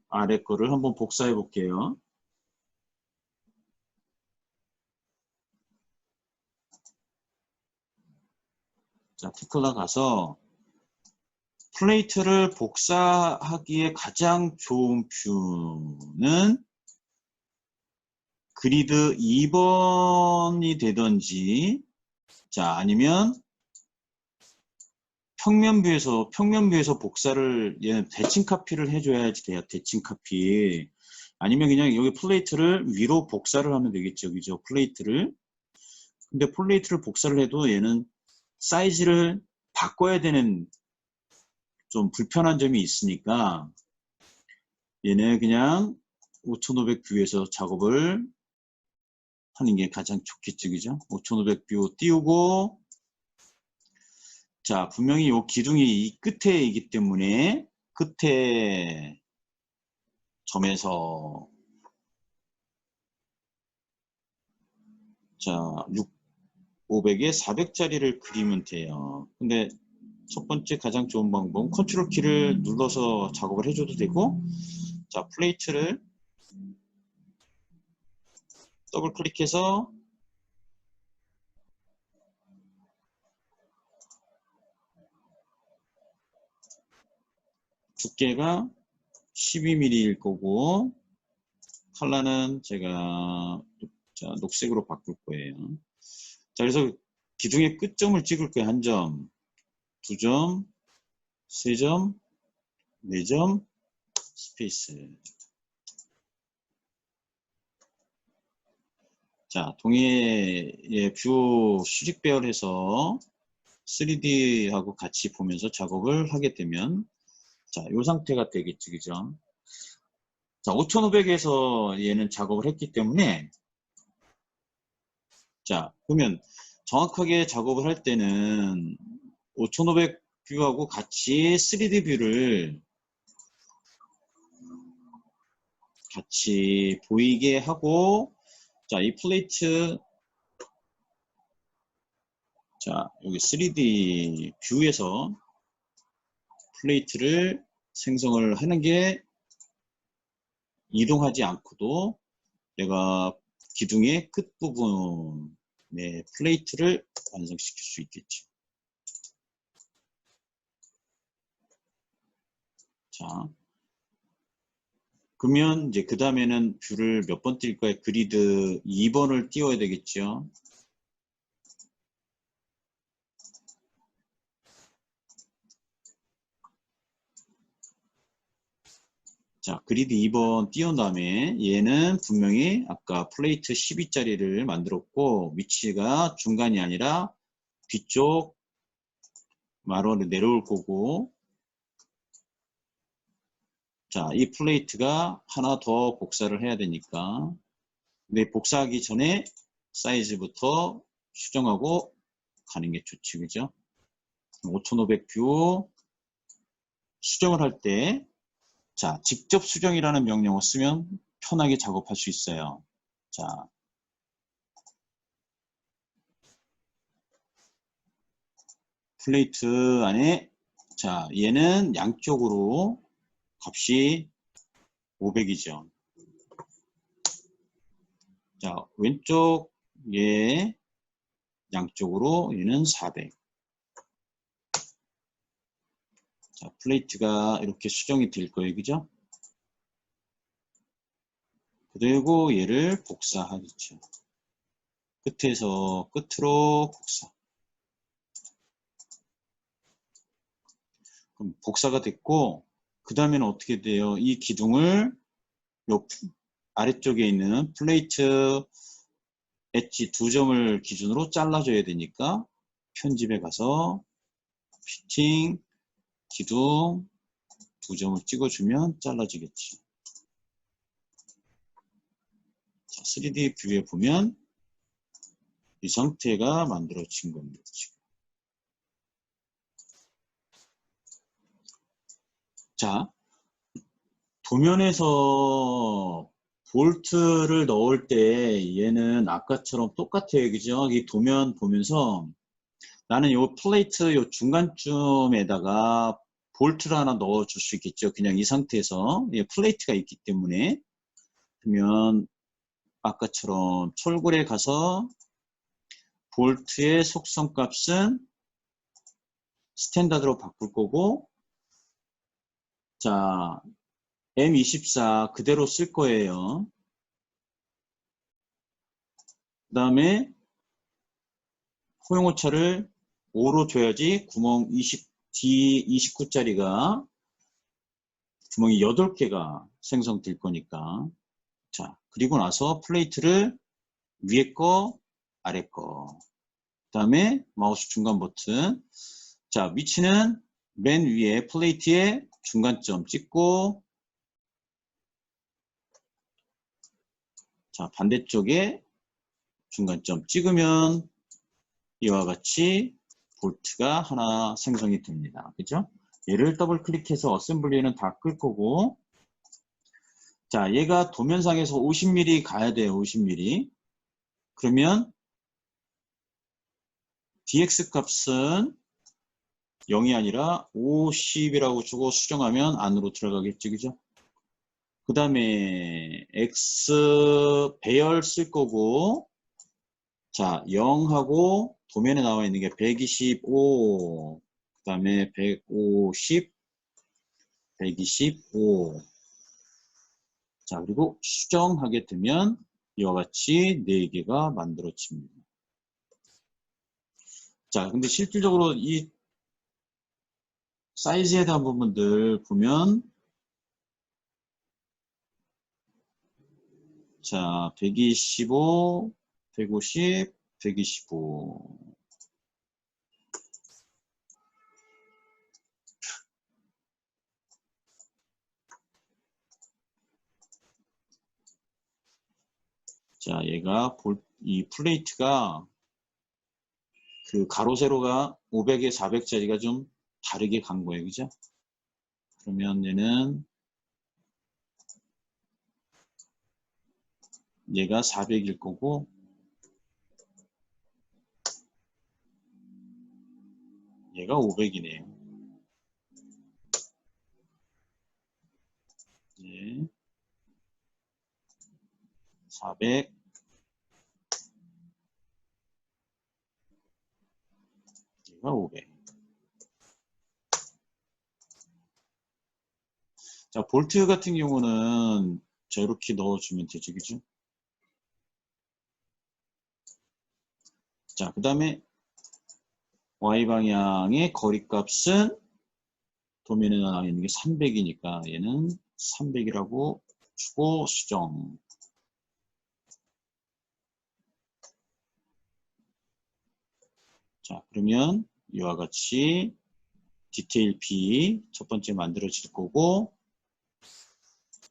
아래 거를 한번 복사해 볼게요. 자, 테클라 가서 플레이트를 복사하기에 가장 좋은 뷰는 그리드 2번이 되든지, 자, 아니면 평면 뷰에서 복사를, 얘는 대칭 카피를 해줘야지 돼요. 대칭 카피. 아니면 그냥 여기 플레이트를 위로 복사를 하면 되겠죠. 그죠? 플레이트를. 근데 플레이트를 복사를 해도 얘는 사이즈를 바꿔야 되는 좀 불편한 점이 있으니까 얘는 그냥 5500 뷰에서 작업을 하는 게 가장 좋겠죠. 그죠? 5500 뷰 띄우고, 자, 분명히 이 기둥이 이 끝에 있기 때문에 끝에 점에서, 자, 500에 400짜리를 그리면 돼요. 근데 첫 번째 가장 좋은 방법은 컨트롤 키를 눌러서 작업을 해줘도 되고, 자, 플레이트를 더블 클릭해서 두께가 12mm일 거고, 컬러는 제가 자, 녹색으로 바꿀 거예요. 자, 그래서 기둥의 끝점을 찍을 거예요. 한 점, 두 점, 세 점, 네 점, 스페이스. 자, 동해의 뷰 수직 배열해서 3D하고 같이 보면서 작업을 하게 되면, 자, 이 상태가 되겠지, 그죠? 자, 5500에서 얘는 작업을 했기 때문에, 자, 그러면 정확하게 작업을 할 때는 5500 뷰하고 같이 3D 뷰를 같이 보이게 하고, 자, 이 플레이트, 자, 여기 3D 뷰에서 플레이트를 생성을 하는 게 이동하지 않고도 내가 기둥의 끝부분에 플레이트를 완성시킬 수 있겠죠. 자, 그러면 이제 그 다음에는 뷰를 몇 번 띄울 거예요? 그리드 2번을 띄워야 되겠죠. 자, 그리드 2번 띄운 다음에 얘는 분명히 아까 플레이트 12짜리를 만들었고 위치가 중간이 아니라 뒤쪽 마루로 내려올 거고, 자, 이 플레이트가 하나 더 복사를 해야 되니까, 근데 복사하기 전에 사이즈부터 수정하고 가는 게 좋지, 그죠? 5500 뷰 수정을 할 때, 자, 직접 수정이라는 명령어 쓰면 편하게 작업할 수 있어요. 자, 플레이트 안에, 자, 얘는 양쪽으로 값이 500이죠. 자, 왼쪽 얘 양쪽으로 얘는 400. 자, 플레이트가 이렇게 수정이 될 거예요. 그죠? 그리고 얘를 복사하겠죠. 끝에서 끝으로 복사. 그럼 복사가 됐고, 그 다음에는 어떻게 돼요? 이 기둥을 요 아래쪽에 있는 플레이트 엣지 두 점을 기준으로 잘라줘야 되니까 편집에 가서 피팅, 기둥 두 점을 찍어주면 잘라지겠지. 자, 3D 뷰에 보면 이 상태가 만들어진 겁니다. 지금. 자, 도면에서 볼트를 넣을 때 얘는 아까처럼 똑같아요. 그죠? 이 도면 보면서 나는 요 플레이트 요 중간쯤에다가 볼트를 하나 넣어 줄 수 있겠죠. 그냥 이 상태에서 플레이트가 있기 때문에. 그러면 아까처럼 촐골에 가서 볼트의 속성 값은 스탠다드로 바꿀 거고, 자, M24 그대로 쓸 거예요. 그 다음에 호용오차를 5로 줘야지 구멍 29짜리가 구멍이 8개가 생성될 거니까. 자, 그리고 나서 플레이트를 위에 거, 아래 거. 그 다음에 마우스 중간 버튼. 자, 위치는 맨 위에 플레이트에 중간점 찍고, 자, 반대쪽에 중간점 찍으면 이와 같이 볼트가 하나 생성이 됩니다. 그죠? 얘를 더블 클릭해서 어셈블리는 다 끌 거고, 자, 얘가 도면상에서 50mm 가야 돼요. 50mm. 그러면 dx 값은 0이 아니라 50이라고 주고 수정하면 안으로 들어가겠죠. 그죠? 그 다음에 x 배열 쓸 거고, 자, 0하고 도면에 나와 있는 게 125, 그 다음에 150, 125. 자, 그리고 수정하게 되면 이와 같이 4개가 만들어집니다. 자, 근데 실질적으로 이 사이즈에 대한 부분들 보면, 자, 125, 150, 125. 자, 얘가 이 플레이트가 그 가로 세로가 500에 400짜리가 좀 다르게 간 거예요. 그죠? 그러면 얘가 400일 거고, 얘가 500이네요. 예. 400, 얘가 500. 자, 볼트 같은 경우는 자, 이렇게 넣어주면 되죠. 그죠? 자, 그 다음에 Y방향의 거리값은 도면에 나와 있는 게 300이니까 얘는 300이라고 주고 수정. 자, 그러면 이와 같이 디테일 B 첫 번째 만들어질 거고,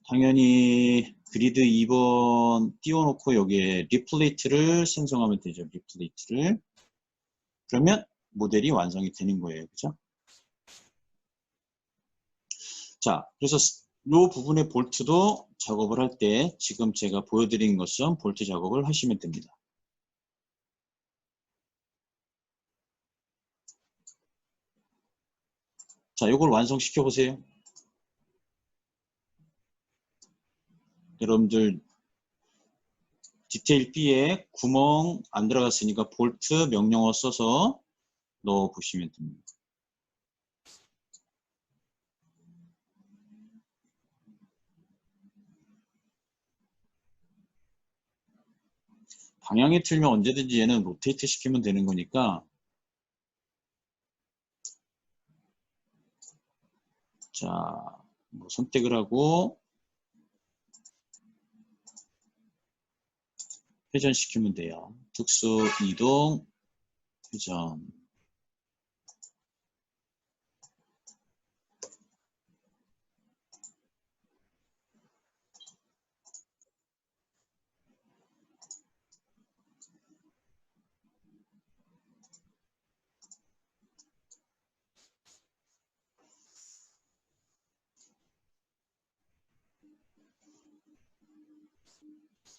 당연히 그리드 2번 띄워놓고 여기에 리플레이트를 생성하면 되죠. 리플레이트를. 그러면 모델이 완성이 되는 거예요. 그죠? 자, 그래서 이 부분의 볼트도 작업을 할 때 지금 제가 보여드린 것처럼 볼트 작업을 하시면 됩니다. 자, 이걸 완성시켜 보세요. 여러분들 디테일 B에 구멍 안 들어갔으니까 볼트 명령어 써서 넣어 보시면 됩니다. 방향이 틀면 언제든지 얘는 로테이트 시키면 되는 거니까, 자, 뭐 선택을 하고 회전시키면 돼요. 특수 이동 회전.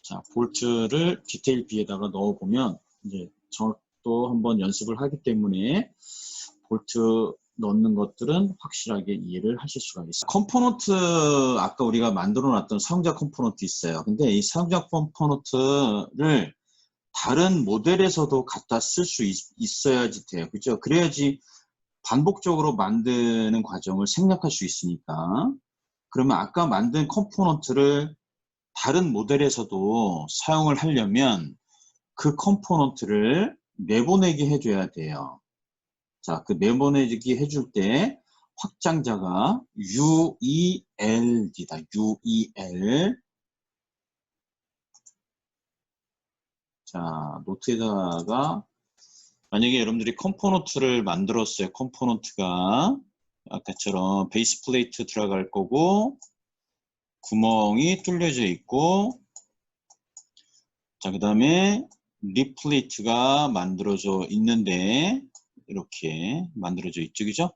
자, 볼트를 디테일 B에다가 넣어보면 이제 저도 한번 연습을 하기 때문에 볼트 넣는 것들은 확실하게 이해를 하실 수가 있어요. 컴포넌트 아까 우리가 만들어 놨던 사용자 컴포넌트 있어요. 근데 이 사용자 컴포넌트를 다른 모델에서도 갖다 쓸 수 있어야지 돼요. 그죠? 그래야지 반복적으로 만드는 과정을 생략할 수 있으니까. 그러면 아까 만든 컴포넌트를 다른 모델에서도 사용을 하려면 그 컴포넌트를 내보내게 해줘야 돼요. 자, 그 내보내기 해줄 때 확장자가 UELD다. UEL. 자, 노트에다가 만약에 여러분들이 컴포넌트를 만들었어요. 컴포넌트가 아까처럼 베이스 플레이트 들어갈 거고 구멍이 뚫려져 있고 자, 그 다음에 립 플레이트가 만들어져 있는데 이렇게 만들어져 있죠. 그죠?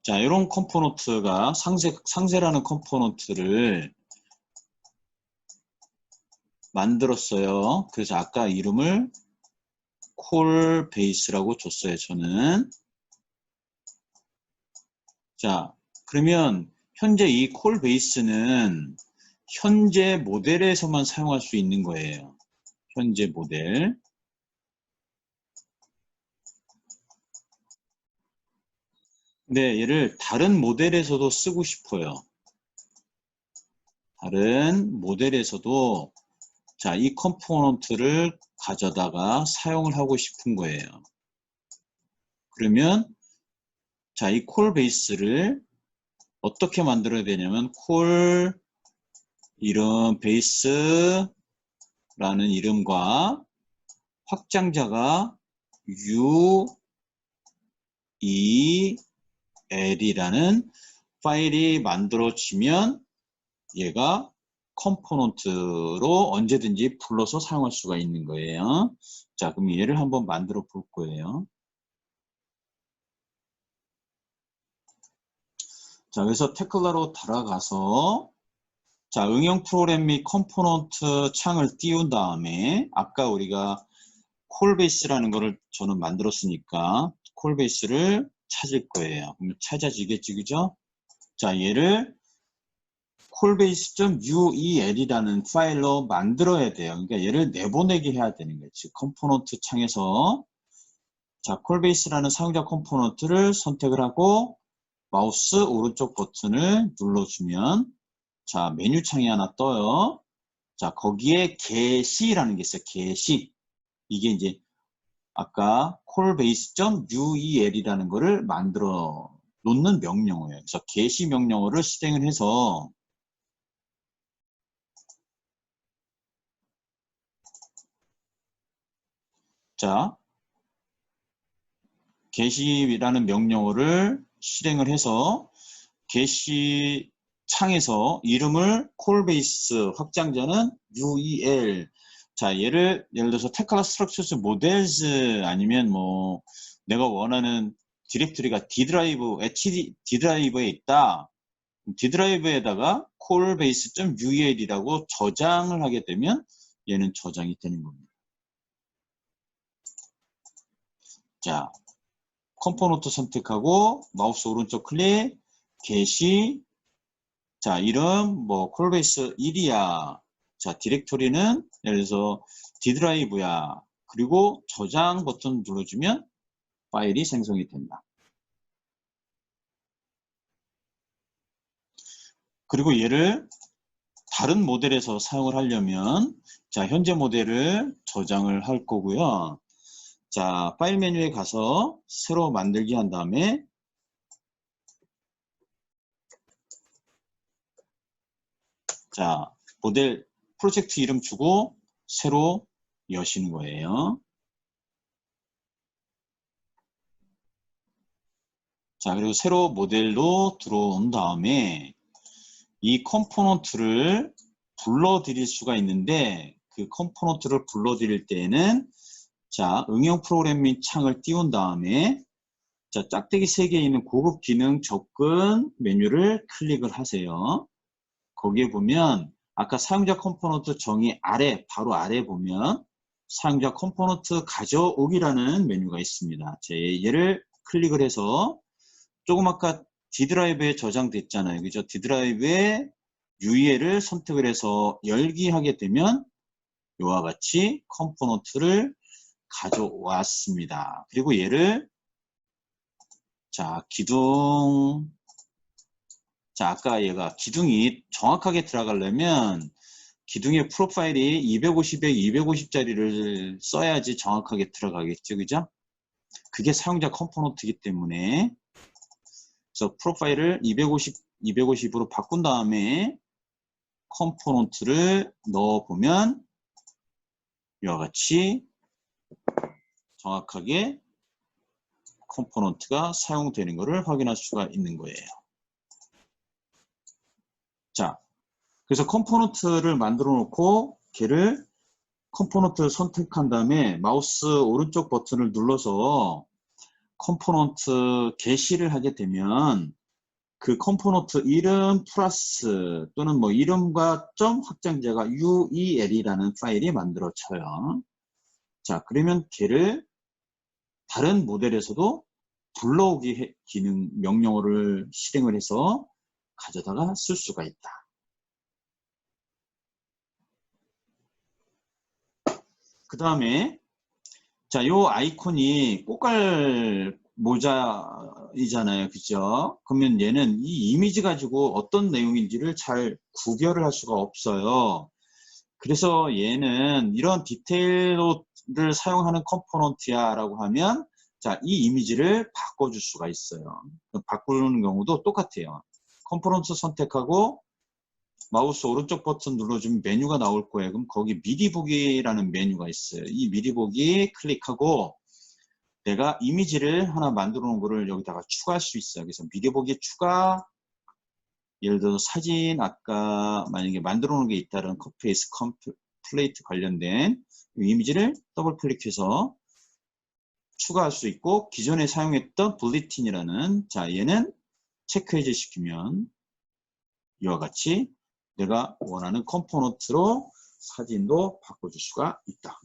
자, 이런 컴포넌트가 상세라는 컴포넌트를 만들었어요. 그래서 아까 이름을 콜 베이스라고 줬어요. 저는. 자, 그러면 현재 이 콜 베이스는 현재 모델에서만 사용할 수 있는 거예요. 현재 모델. 근데 얘를 다른 모델에서도 쓰고 싶어요. 다른 모델에서도 자, 이 컴포넌트를 가져다가 사용을 하고 싶은 거예요. 그러면 자, 이 콜 베이스를 어떻게 만들어야 되냐면 콜 이름 베이스라는 이름과 확장자가 UEL이라는 파일이 만들어지면 얘가 컴포넌트로 언제든지 불러서 사용할 수가 있는 거예요. 자, 그럼 얘를 한번 만들어 볼 거예요. 자, 그래서 테클라로 들어가서 자, 응용 프로그램 및 컴포넌트 창을 띄운 다음에 아까 우리가 콜베이스라는 거를 저는 만들었으니까 콜베이스를 찾을 거예요. 그럼 찾아지겠지, 그죠? 자, 얘를 콜베이스.uel이라는 파일로 만들어야 돼요. 그러니까 얘를 내보내게 해야 되는 거예요. 즉, 컴포넌트 창에서 자, 콜베이스라는 사용자 컴포넌트를 선택을 하고 마우스 오른쪽 버튼을 눌러주면 자, 메뉴 창이 하나 떠요. 자, 거기에 get이라는 게 있어요. get이. 이게 이제 아까 callbase.uel이라는 거를 만들어 놓는 명령어예요. 그래서 get이 명령어를 실행을 해서 자, get이라는 명령어를 실행을 해서 get이 창에서 이름을 callbase 확장자는 uel 자, 얘를 예를 들어서 테클라 스트럭처스 모델즈 아니면 뭐 내가 원하는 디렉토리가 D 드라이브, D 드라이브에 있다. D 드라이브에다가 callbase.uel이라고 저장을 하게 되면 얘는 저장이 되는 겁니다. 자, 컴포넌트 선택하고 마우스 오른쪽 클릭, get이 자, 이름 뭐 callbase 1이야. 자, 디렉토리는 예를 들어서 D 드라이브야. 그리고 저장 버튼 눌러주면 파일이 생성이 된다. 그리고 얘를 다른 모델에서 사용을 하려면 자, 현재 모델을 저장을 할 거고요. 자, 파일 메뉴에 가서 새로 만들기 한 다음에 자, 모델 프로젝트 이름 주고 새로 여시는 거예요. 자, 그리고 새로 모델로 들어온 다음에 이 컴포넌트를 불러드릴 수가 있는데 그 컴포넌트를 불러드릴 때에는 자, 응용 프로그램 및 창을 띄운 다음에 자, 짝대기 3개에 있는 고급 기능 접근 메뉴를 클릭을 하세요. 거기에 보면 아까 사용자 컴포넌트 정의 아래, 바로 아래 보면 사용자 컴포넌트 가져오기라는 메뉴가 있습니다. 얘를 클릭을 해서 조금 아까 D 드라이브에 저장됐잖아요. 그죠? D 드라이브에 UEL을 선택을 해서 열기 하게 되면 이와 같이 컴포넌트를 가져왔습니다. 그리고 얘를 자, 기둥. 자, 아까 얘가 기둥이 정확하게 들어가려면 기둥의 프로파일이 250에 250짜리를 써야지 정확하게 들어가겠죠. 그죠? 그게 사용자 컴포넌트이기 때문에 그래서 프로파일을 250으로 바꾼 다음에 컴포넌트를 넣어보면 이와 같이 정확하게 컴포넌트가 사용되는 것을 확인할 수가 있는 거예요. 자, 그래서 컴포넌트를 만들어 놓고 걔를 컴포넌트를 선택한 다음에 마우스 오른쪽 버튼을 눌러서 컴포넌트 게시를 하게 되면 그 컴포넌트 이름 플러스 또는 뭐 이름과 점 확장자가 UEL이라는 파일이 만들어져요. 자, 그러면 걔를 다른 모델에서도 불러오기 기능 명령어를 실행을 해서 가져다가 쓸 수가 있다. 그 다음에 자, 요 아이콘이 꽃갈 모자이잖아요. 그죠? 그러면 얘는 이 이미지 가지고 어떤 내용인지를 잘 구별을 할 수가 없어요. 그래서 얘는 이런 디테일을 사용하는 컴포넌트야 라고 하면 자, 이 이미지를 바꿔줄 수가 있어요. 바꾸는 경우도 똑같아요. 컴포넌트 선택하고 마우스 오른쪽 버튼 눌러주면 메뉴가 나올 거예요. 그럼 거기 미리 보기라는 메뉴가 있어요. 이 미리 보기 클릭하고 내가 이미지를 하나 만들어 놓은 거를 여기다가 추가할 수 있어요. 그래서 미리 보기 추가, 예를 들어서 사진 아까 만약에 만들어 놓은 게 있다는 컷페이스 컴플레이트 관련된 이미지를 더블 클릭해서 추가할 수 있고 기존에 사용했던 블리틴이라는 자 얘는 체크해제 시키면 이와 같이 내가 원하는 컴포넌트로 사진도 바꿔줄 수가 있다.